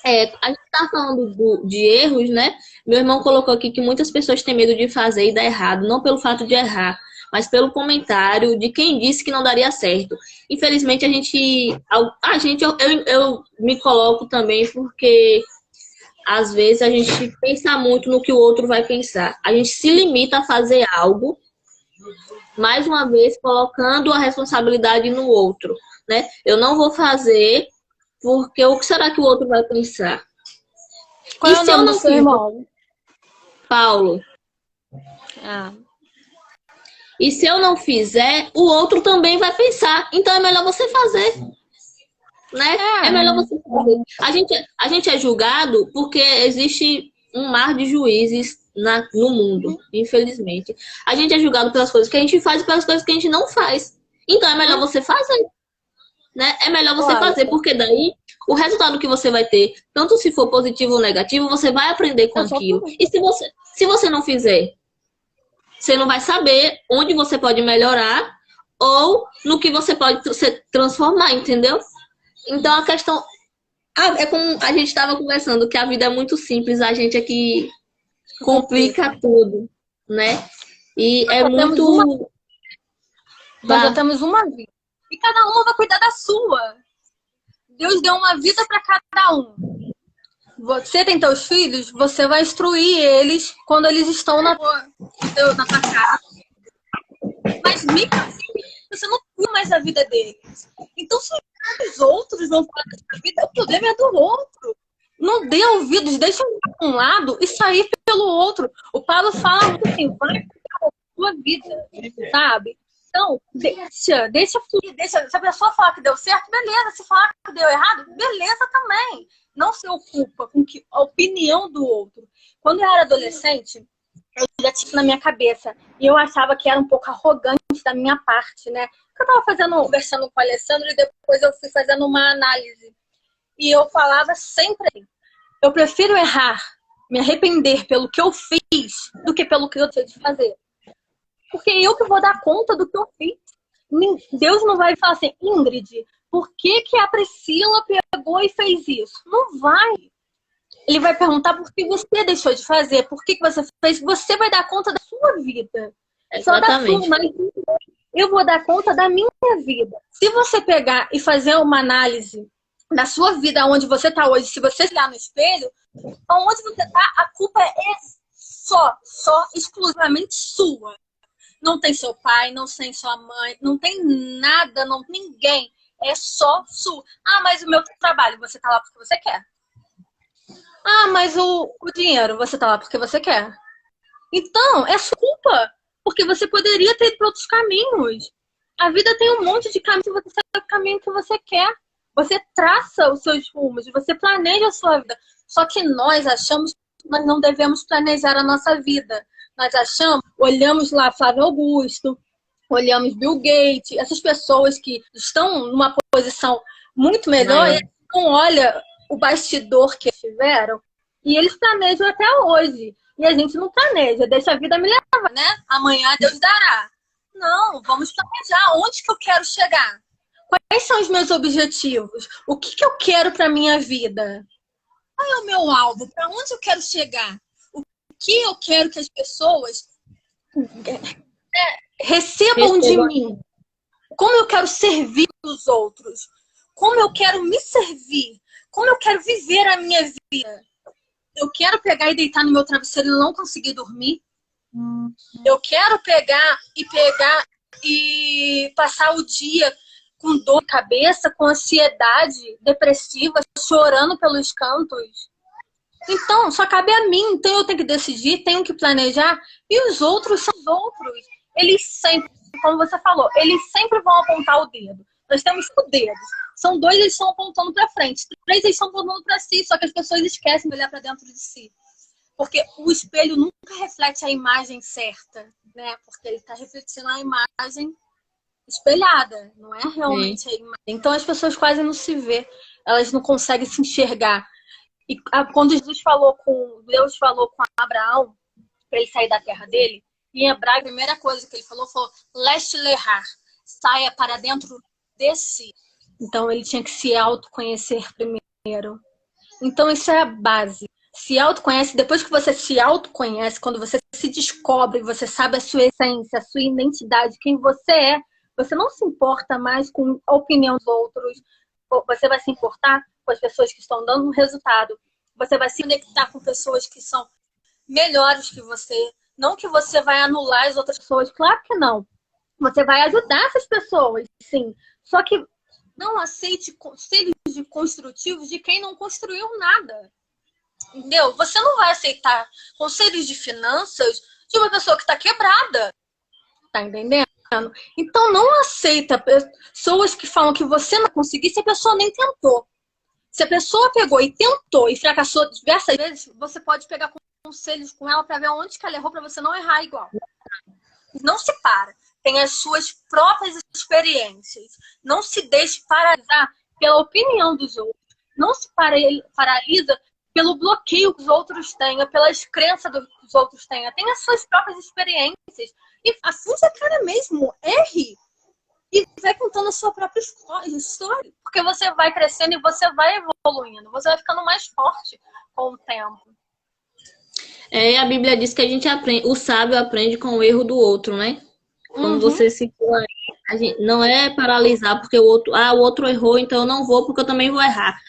A gente tá falando de erros, né? Meu irmão colocou aqui que muitas pessoas têm medo de fazer e dar errado, não pelo fato de errar, mas pelo comentário de quem disse que não daria certo. Infelizmente, eu me coloco também porque às vezes a gente pensa muito no que o outro vai pensar. A gente se limita a fazer algo, mais uma vez colocando a responsabilidade no outro, né? Eu não vou fazer porque o que será que o outro vai pensar? Qual é o nome do seu irmão? Paulo. E se eu não fizer, o outro também vai pensar. Então é melhor você fazer. Né? É melhor você fazer. A gente é julgado porque existe um mar de juízes no mundo, infelizmente. A gente é julgado pelas coisas que a gente faz e pelas coisas que a gente não faz. Então é melhor você fazer. Né? É melhor você fazer, porque daí o resultado que você vai ter, tanto se for positivo ou negativo, você vai aprender com aquilo. E se você não fizer, você não vai saber onde você pode melhorar ou no que você pode se transformar, entendeu? Então a questão é como a gente estava conversando, que a vida é muito simples, a gente é que complica tudo, né? E é muito... Nós já temos uma vida. E cada um vai cuidar da sua. Deus deu uma vida para cada um. Você tem teus filhos, você vai instruir eles quando eles estão na tua casa. Mas mesmo assim, você não mais a vida deles. Então, se os outros não falam da sua vida, o problema é do outro. Não dê ouvidos, deixa um lado e sair pelo outro. O Paulo fala muito assim, vai para a sua vida, sabe? Então, deixa fluir, deixa. Se a pessoa falar que deu certo, beleza. Se falar que deu errado, beleza também. Não se ocupa com a opinião do outro. Quando eu era adolescente, eu já tinha na minha cabeça. E eu achava que era um pouco arrogante da minha parte, né? Eu estava conversando com o Alessandro e depois eu fui fazendo uma análise. E eu falava sempre, eu prefiro errar, me arrepender pelo que eu fiz, do que pelo que eu tinha de fazer. Porque eu que vou dar conta do que eu fiz. Deus não vai falar assim, Ingrid, por que a Priscila pegou e fez isso? Não vai. Ele vai perguntar por que você deixou de fazer, por que você fez. Você vai dar conta da sua vida. Exatamente. Só da sua, mas eu vou dar conta da minha vida. Se você pegar e fazer uma análise da sua vida, onde você está hoje, se você olhar no espelho, onde você está, a culpa é só exclusivamente sua. Não tem seu pai, não tem sua mãe, não tem nada, não tem ninguém. É só sua. Ah, mas o meu trabalho, você tá lá porque você quer. Ah, mas o dinheiro, você tá lá porque você quer. Então, é sua culpa. Porque você poderia ter ido para outros caminhos. A vida tem um monte de caminhos, você sabe o caminho que você quer. Você traça os seus rumos, você planeja a sua vida. Só que nós achamos que nós não devemos planejar a nossa vida. Nós achamos, olhamos lá Flávio Augusto, olhamos Bill Gates, essas pessoas que estão numa posição muito melhor, e não olha o bastidor que eles tiveram, e eles planejam até hoje. E a gente não planeja, deixa a vida me levar, né? Amanhã Deus dará. Não, vamos planejar. Onde que eu quero chegar? Quais são os meus objetivos? O que eu quero para minha vida? Qual é o meu alvo? Para onde eu quero chegar? O que eu quero que as pessoas recebam de mim? Como eu quero servir os outros? Como eu quero me servir? Como eu quero viver a minha vida? Eu quero pegar e deitar no meu travesseiro e não conseguir dormir? Eu quero pegar e passar o dia com dor de cabeça, com ansiedade, depressiva, chorando pelos cantos? Então, só cabe a mim. Então eu tenho que decidir, tenho que planejar. E os outros são os outros. Eles sempre, como você falou, eles sempre vão apontar o dedo. Nós temos 5 dedos. São 2, eles estão apontando para frente. 3, eles estão apontando para si. Só que as pessoas esquecem de olhar para dentro de si. Porque o espelho nunca reflete a imagem certa, né? Porque ele está refletindo a imagem espelhada, não é realmente a imagem. Então as pessoas quase não se vê, elas não conseguem se enxergar. E quando Deus falou com Abraão para ele sair da terra dele, em hebraico, a primeira coisa que ele falou foi Leste Lehar, saia para dentro de si. Então ele tinha que se autoconhecer primeiro. Então isso é a base. Se autoconhece, depois que você se autoconhece, quando você se descobre, você sabe a sua essência, a sua identidade, quem você é, você não se importa mais com a opinião dos outros. Você vai se importar com as pessoas que estão dando um resultado. Você vai se conectar com pessoas que são melhores que você. Não que você vai anular as outras pessoas. Claro que não. Você vai ajudar essas pessoas, sim. Só que não aceite conselhos construtivos de quem não construiu nada. Entendeu? Você não vai aceitar conselhos de finanças de uma pessoa que está quebrada. Tá entendendo? Então não aceita pessoas que falam que você não conseguiu se a pessoa nem tentou. Se a pessoa pegou e tentou e fracassou diversas vezes, você pode pegar conselhos com ela para ver onde que ela errou para você não errar igual. Não se para. Tem as suas próprias experiências. Não se deixe paralisar pela opinião dos outros. Não se paralisa pelo bloqueio que os outros tenham, pelas crenças que os outros tenham. Tem as suas próprias experiências. E assim você cara mesmo, erre. E vai contando a sua própria história. Porque você vai crescendo e você vai evoluindo. Você vai ficando mais forte com o tempo. A Bíblia diz que a gente aprende, o sábio aprende com o erro do outro, né? Quando você se a gente não é paralisar porque o outro errou, então eu não vou porque eu também vou errar.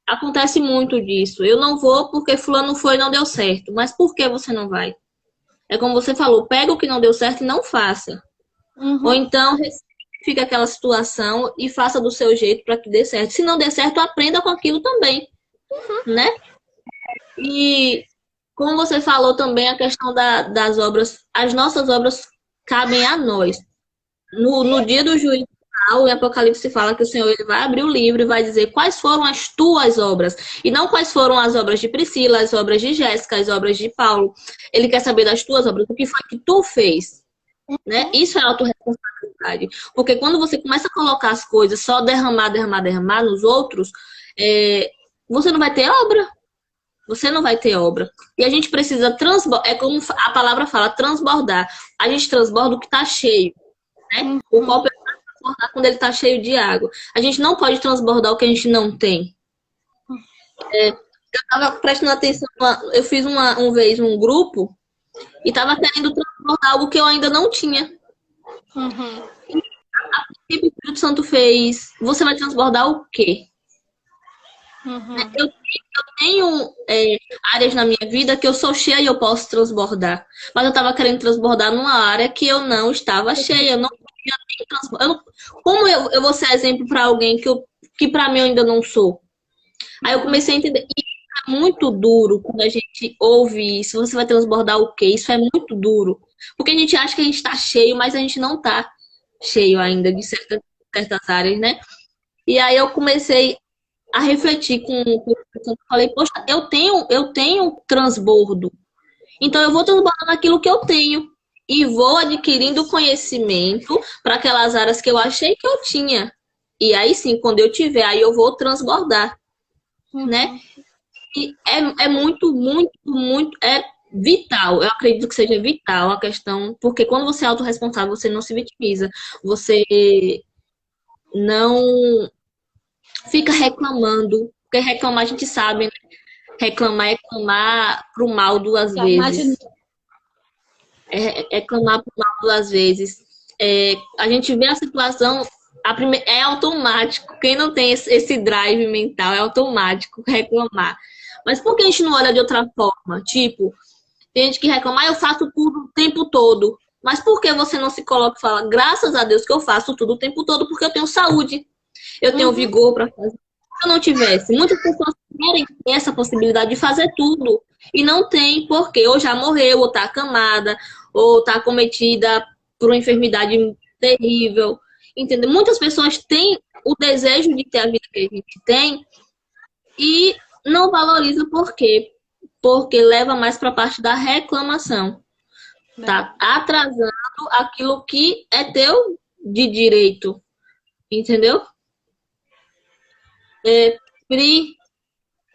Acontece muito disso. Eu não vou porque fulano foi e não deu certo. Mas por que você não vai? É como você falou, pega o que não deu certo e não faça. Ou Uhum. então, fica aquela situação e faça do seu jeito para que dê certo. Se não der certo, aprenda com aquilo também, né? E como você falou também, a questão das obras, as nossas obras cabem a nós. No dia do juízo final, em Apocalipse fala que o Senhor ele vai abrir o livro e vai dizer quais foram as tuas obras. E não quais foram as obras de Priscila, as obras de Jéssica, as obras de Paulo. Ele quer saber das tuas obras, o que foi que tu fez. Né? Isso é autorresponsabilidade. Porque quando você começa a colocar as coisas só derramar, derramar, derramar nos outros, você não vai ter obra. Você não vai ter obra. E a gente precisa transbordar. É como a palavra fala, transbordar. A gente transborda o que está cheio. Né? O copo é para transbordar quando ele está cheio de água. A gente não pode transbordar o que a gente não tem. Eu estava prestando atenção. Eu fiz uma vez um grupo e estava querendo transbordar algo que eu ainda não tinha. Uhum. O que o Espírito Santo fez? Você vai transbordar o quê? Uhum. Eu tenho áreas na minha vida que eu sou cheia e eu posso transbordar. Mas eu estava querendo transbordar numa área que eu não estava cheia. Eu não podia nem transbordar. Como eu vou ser exemplo para alguém que para mim eu ainda não sou? Aí eu comecei a entender. E é muito duro quando a gente ouve isso. Você vai transbordar o quê? Isso é muito duro. Porque a gente acha que a gente está cheio, mas a gente não está cheio ainda de certas áreas, né? E aí eu comecei a refletir eu falei, poxa, eu tenho transbordo. Então eu vou transbordando aquilo que eu tenho e vou adquirindo conhecimento para aquelas áreas que eu achei que eu tinha. E aí sim, quando eu tiver, aí eu vou transbordar, né? Uhum. E é muito, muito, muito, é vital. Eu acredito que seja vital a questão, porque quando você é autorresponsável, você não se vitimiza. Você não fica reclamando, porque reclamar a gente sabe, né? Reclamar é clamar pro mal duas Já imaginei. vezes. É clamar pro mal duas vezes. A gente vê a situação, é automático. Quem não tem esse drive mental é automático reclamar. Mas por que a gente não olha de outra forma? Tipo, tem gente que reclama, eu faço tudo o tempo todo. Mas por que você não se coloca e fala, graças a Deus que eu faço tudo o tempo todo, porque eu tenho saúde, eu tenho Uhum. vigor para fazer. Se eu não tivesse, muitas pessoas querem ter essa possibilidade de fazer tudo e não tem, porque ou já morreu, ou está acamada, ou está acometida por uma enfermidade terrível. Entendeu? Muitas pessoas têm o desejo de ter a vida que a gente tem e não valoriza por quê? Porque leva mais para a parte da reclamação. Tá atrasando aquilo que é teu de direito. Entendeu? Pri,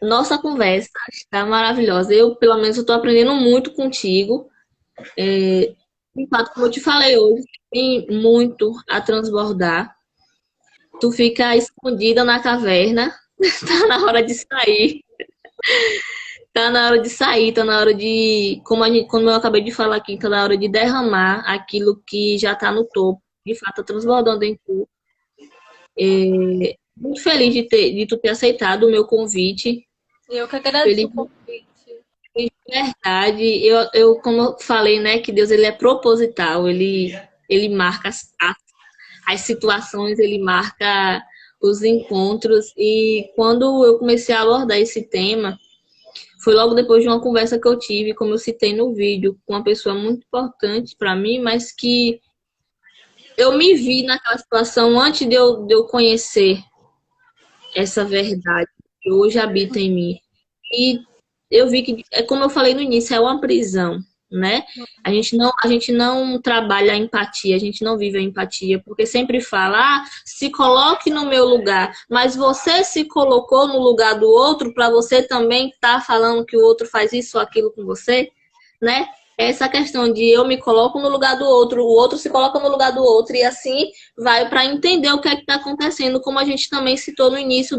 nossa conversa está maravilhosa. Eu, pelo menos, estou aprendendo muito contigo. De fato, como eu te falei hoje, tem muito a transbordar. Tu fica escondida na caverna, tá na hora de sair. Tá na hora de sair, tá na hora de, como eu acabei de falar aqui, tá na hora de derramar aquilo que já tá no topo. De fato, tá transbordando em tu. Muito feliz de tu ter aceitado o meu convite. Eu que agradeço Feliz o convite. de verdade. Como eu falei, né, que Deus ele é proposital. Ele marca as situações, ele marca os encontros. E quando eu comecei a abordar esse tema, foi logo depois de uma conversa que eu tive, como eu citei no vídeo, com uma pessoa muito importante para mim, mas que eu me vi naquela situação antes de eu conhecer essa verdade que hoje habita em mim. E eu vi que, é como eu falei no início, é uma prisão, né? A gente não trabalha a empatia, a gente não vive a empatia, porque sempre fala, se coloque no meu lugar, mas você se colocou no lugar do outro para você também estar falando que o outro faz isso ou aquilo com você, né? Essa questão de eu me coloco no lugar do outro, o outro se coloca no lugar do outro, e assim vai para entender o que é que está acontecendo, como a gente também citou no início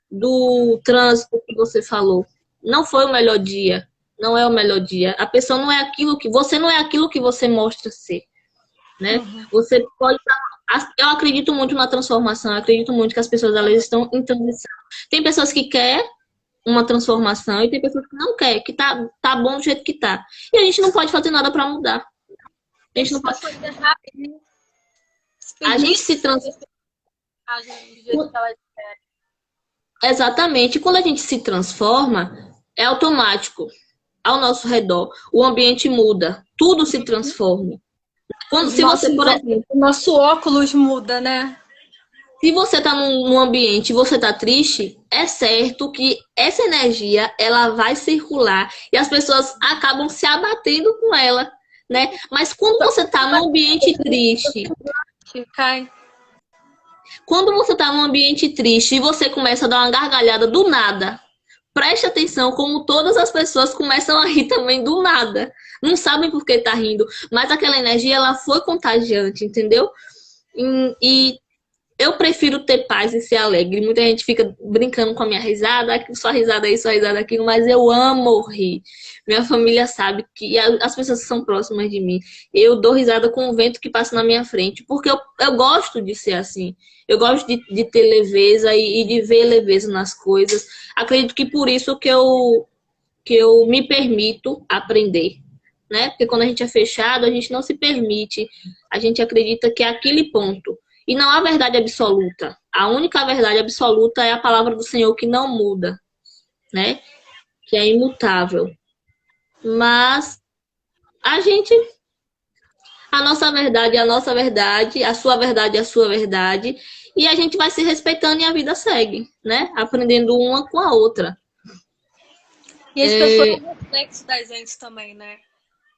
do trânsito que você falou. Não foi o melhor dia, não é o melhor dia. A pessoa não é aquilo que você não é aquilo que você mostra ser, né? Você pode eu acredito muito na transformação, eu acredito muito que as pessoas elas estão em transição. Tem pessoas que querem uma transformação e tem pessoas que não querem, que tá bom do jeito que tá. E a gente não pode fazer nada para mudar. A gente não As pode. coisas rápidas. A gente se transforma. do jeito que elas querem. Exatamente. Quando a gente se transforma, é automático. Ao nosso redor, o ambiente muda, tudo se transforma. Se você, por exemplo, O nosso óculos muda, né? se você está num ambiente e você está triste, é certo que essa energia ela vai circular e as pessoas acabam se abatendo com ela, né? Mas quando você está num ambiente triste, Cai. quando você está num ambiente triste e você começa a dar uma gargalhada do nada, preste atenção como todas as pessoas começam a rir também do nada. Não sabem por que tá rindo, mas aquela energia ela foi contagiante, entendeu? E eu prefiro ter paz e ser alegre. Muita gente fica brincando com a minha risada, só risada aí, só risada aqui, mas eu amo rir. Minha família sabe que as pessoas que são próximas de mim, eu dou risada com o vento que passa na minha frente, porque eu gosto de ser assim. Eu gosto de ter leveza e de ver leveza nas coisas. Acredito que por isso que eu me permito aprender, né? Porque quando a gente é fechado, a gente não se permite, a gente acredita que é aquele ponto. E não há verdade absoluta. A única verdade absoluta é a palavra do Senhor que não muda, né? Que é imutável. Mas a gente, a nossa verdade é a nossa verdade, a sua verdade é a sua verdade, e a gente vai se respeitando e a vida segue, né? Aprendendo uma com a outra. E as pessoas são reflexo da gente também, né?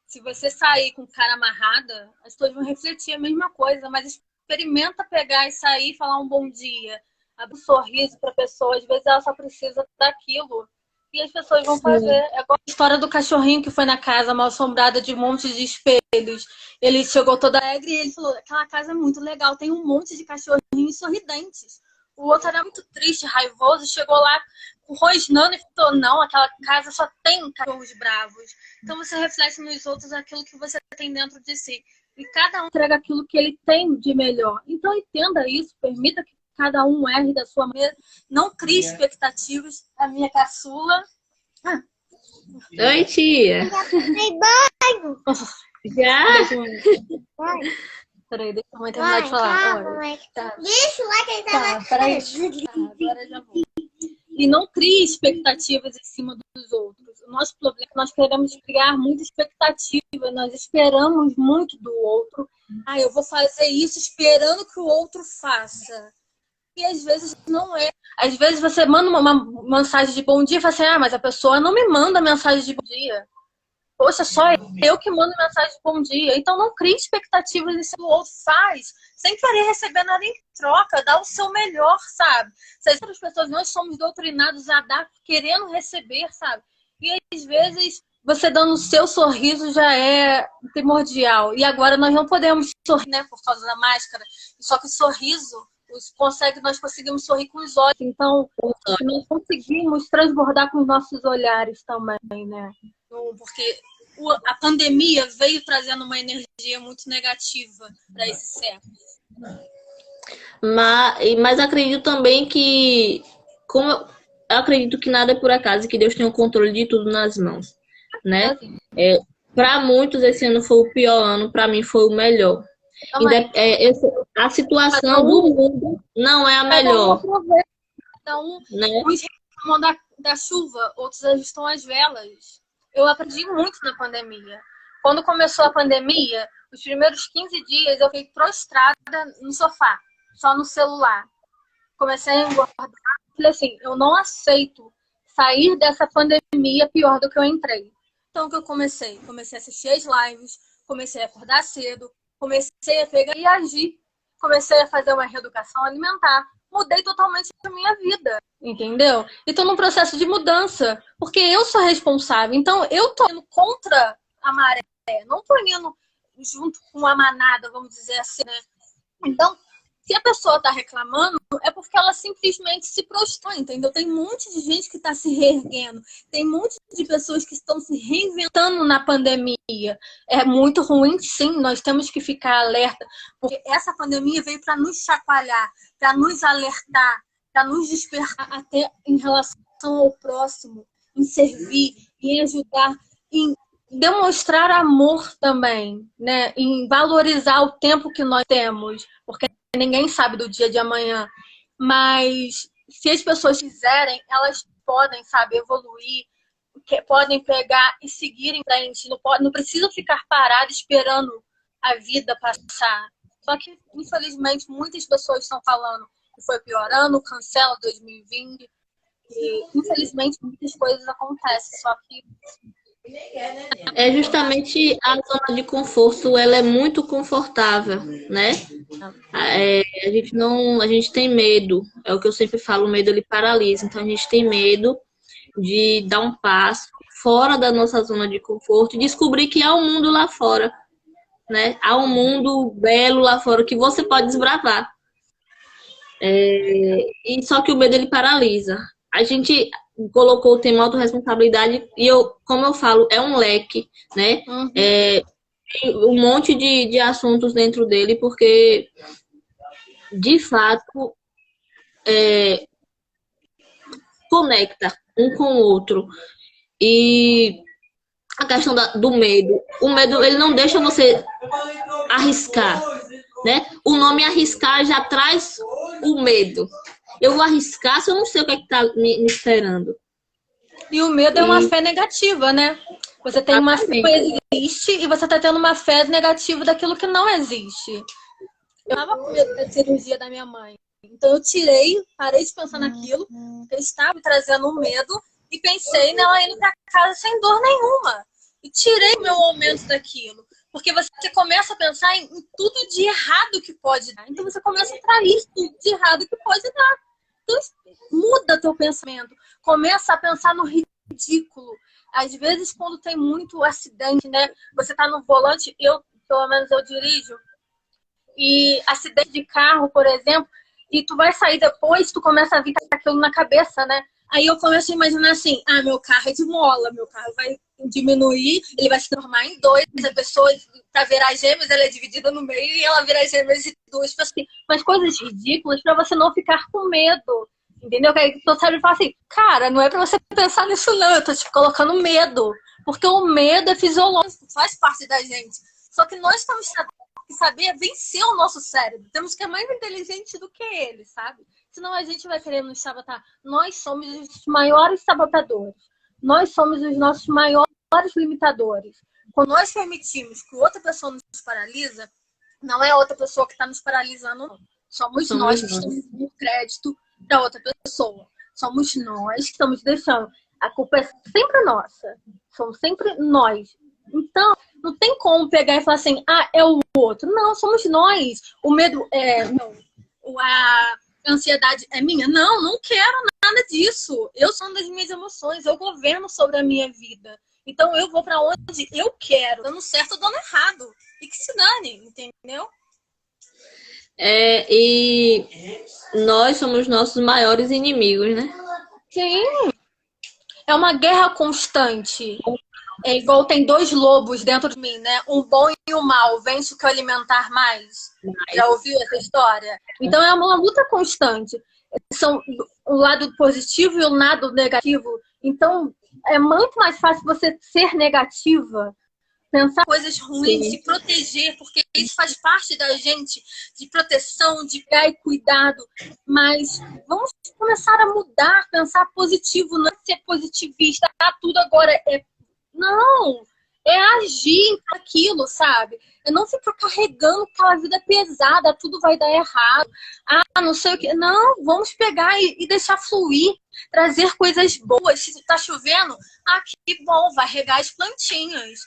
Se você sair com cara amarrada, as pessoas vão refletir a mesma coisa, mas experimenta pegar e sair, falar um bom dia, abrir um sorriso para a pessoa, às vezes ela só precisa daquilo. E as pessoas vão fazer. É igual a história do cachorrinho que foi na casa mal assombrada de um monte de espelhos. Ele chegou todo alegre e ele falou: aquela casa é muito legal, tem um monte de cachorrinhos sorridentes. O outro era muito triste, raivoso, chegou lá rosnando e falou: não, aquela casa só tem cachorros bravos. Então você reflete nos outros aquilo que você tem dentro de si. E cada um entrega aquilo que ele tem de melhor. Então entenda isso, permita que cada um erre da sua maneira. Não crie expectativas. A minha caçula. Oi, tia. Já? Peraí, deixa a mãe terminar de falar. Deixa lá que ele tá, peraí. Agora já vou. E não crie expectativas em cima dos outros. O nosso problema é que nós queremos criar muita expectativa, nós esperamos muito do outro. Eu vou fazer isso esperando que o outro faça. E às vezes não é. Às vezes você manda uma mensagem de bom dia e fala assim: mas a pessoa não me manda mensagem de bom dia. Poxa, só eu que mando mensagem de bom dia. Então não crie expectativas em cima do outro. Faz, sem querer receber nada em troca. Dá o seu melhor, sabe? Se as outras pessoas, nós somos doutrinados a dar querendo receber, sabe? E às vezes você dando o seu sorriso já é primordial. E agora nós não podemos sorrir, né? Por causa da máscara. Só que o sorriso, nós conseguimos sorrir com os olhos. Então, nós conseguimos transbordar com os nossos olhares também, né? Porque a pandemia veio trazendo uma energia muito negativa para esse século. Mas acredito também que, como eu acredito que nada é por acaso e que Deus tem o controle de tudo nas mãos, né? Para muitos esse ano foi o pior ano, para mim foi o melhor. A situação do mundo não é a melhor. Cada um, uns reclamam da chuva, outros ajustam as velas. Eu aprendi muito na pandemia. Quando começou a pandemia, os primeiros 15 dias eu fiquei prostrada no sofá, só no celular. Comecei a engordar. Falei assim, eu não aceito sair dessa pandemia pior do que eu entrei. Então o que eu comecei? Comecei a assistir as lives, comecei a acordar cedo, comecei a pegar e agir. Comecei a fazer uma reeducação alimentar. Mudei totalmente a minha vida, entendeu? Então, num processo de mudança, porque eu sou responsável. Então, eu tô indo contra a maré, não tô indo junto com a manada, vamos dizer assim, né? Então, se a pessoa tá reclamando, é porque ela simplesmente se prostrou, entendeu? Tem um monte de gente que tá se reerguendo, tem um monte de pessoas que estão se reinventando na pandemia. É muito ruim, sim, nós temos que ficar alerta, porque essa pandemia veio para nos chacoalhar, para nos alertar, para nos despertar até em relação ao próximo, em servir, em ajudar, em demonstrar amor também, né? Em valorizar o tempo que nós temos, porque ninguém sabe do dia de amanhã. Mas se as pessoas quiserem, elas podem, sabe, evoluir, podem pegar e seguir em frente. Não precisam ficar paradas esperando a vida passar. Só que, infelizmente, muitas pessoas estão falando que foi piorando, cancela 2020. E, infelizmente, muitas coisas acontecem. Só que É justamente a zona de conforto, ela é muito confortável, né? A gente tem medo, é o que eu sempre falo, o medo ele paralisa. Então a gente tem medo de dar um passo fora da nossa zona de conforto e descobrir que há um mundo lá fora, né? Há um mundo belo lá fora que você pode desbravar. E só que o medo ele paralisa. A gente colocou o tema autorresponsabilidade e como eu falo, é um leque, né? Tem um monte de assuntos dentro dele, porque de fato conecta um com o outro. E a questão do medo. O medo, ele não deixa você arriscar, né? O nome arriscar já traz o medo. Eu vou arriscar se eu não sei o que é que tá me esperando. E o medo é uma fé negativa, né? Você tem uma fé que existe e você tá tendo uma fé negativa daquilo que não existe. Eu tava com medo da cirurgia da minha mãe. Então eu parei de pensar naquilo, que estava me trazendo um medo, e pensei nela indo pra casa sem dor nenhuma. E tirei o meu momento daquilo. Porque você começa a pensar em tudo de errado que pode dar. Então você começa a atrair tudo de errado que pode dar. Então muda teu pensamento. Começa a pensar no ridículo. Às vezes, quando tem muito acidente, né? Você tá no volante, pelo menos eu dirijo, e acidente de carro, por exemplo, e tu vai sair depois, tu começa a vir com aquilo na cabeça, né? Aí eu começo a imaginar assim, meu carro é de mola, meu carro vai diminuir, ele vai se transformar em dois, a pessoa, pra virar gêmeos, ela é dividida no meio e ela vira gêmeas de duas pessoas. Mas coisas ridículas pra você não ficar com medo, entendeu? Que aí tu sabe e fala assim, cara, não é pra você pensar nisso não, eu tô te colocando medo. Porque o medo é fisiológico, faz parte da gente. Só que nós temos que saber vencer o nosso cérebro. Temos que ser mais inteligente do que ele, sabe? Senão a gente vai querer nos sabotar. Nós somos os maiores sabotadores. Nós somos os nossos maiores limitadores. Quando nós permitimos que outra pessoa nos paralisa, não é a outra pessoa que está nos paralisando, não. Somos nós que estamos dando crédito para outra pessoa. Somos nós que estamos deixando. A culpa é sempre nossa. Somos sempre nós. Então, não tem como pegar e falar assim, é o outro. Não, somos nós. O medo a ansiedade é minha? Não quero nada disso. Eu sou das minhas emoções, eu governo sobre a minha vida. Então eu vou para onde eu quero, dando certo ou dando errado. E que se dane, entendeu? E nós somos nossos maiores inimigos, né? Sim. É uma guerra constante. É igual tem dois lobos dentro de mim, né? Um bom e um mal. Vence o que eu alimentar mais. Já ouviu essa história? Então é uma luta constante. São o lado positivo e o lado negativo. Então é muito mais fácil você ser negativa, pensar coisas ruins, se proteger, porque isso faz parte da gente, de proteção, de dar e cuidado. Mas vamos começar a mudar, pensar positivo, não é ser positivista. Tudo agora não, é agir aquilo, sabe? É não ficar carregando aquela vida pesada, tudo vai dar errado. Não sei o que. Não, vamos pegar e deixar fluir, trazer coisas boas. Se tá chovendo, que bom, vai regar as plantinhas.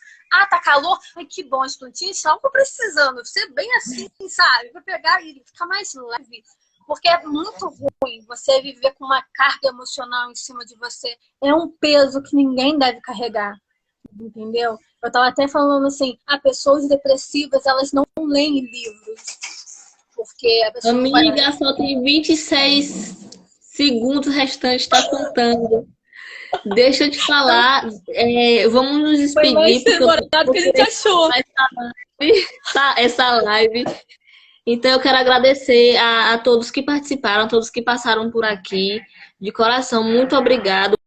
Tá calor, que bom, as plantinhas estavam precisando. Ser bem assim, sabe? Vai pegar e ficar mais leve. Porque é muito ruim você viver com uma carga emocional em cima de você. É um peso que ninguém deve carregar. Entendeu? Eu tava até falando assim, pessoas depressivas, elas não leem livros. Porque a pessoa... Amiga, só tem 26 segundos restantes, tá contando. Deixa eu te falar, vamos nos despedir. Foi mais demorado que a gente achou. Essa live. Então eu quero agradecer a todos que participaram, a todos que passaram por aqui. De coração, muito obrigado.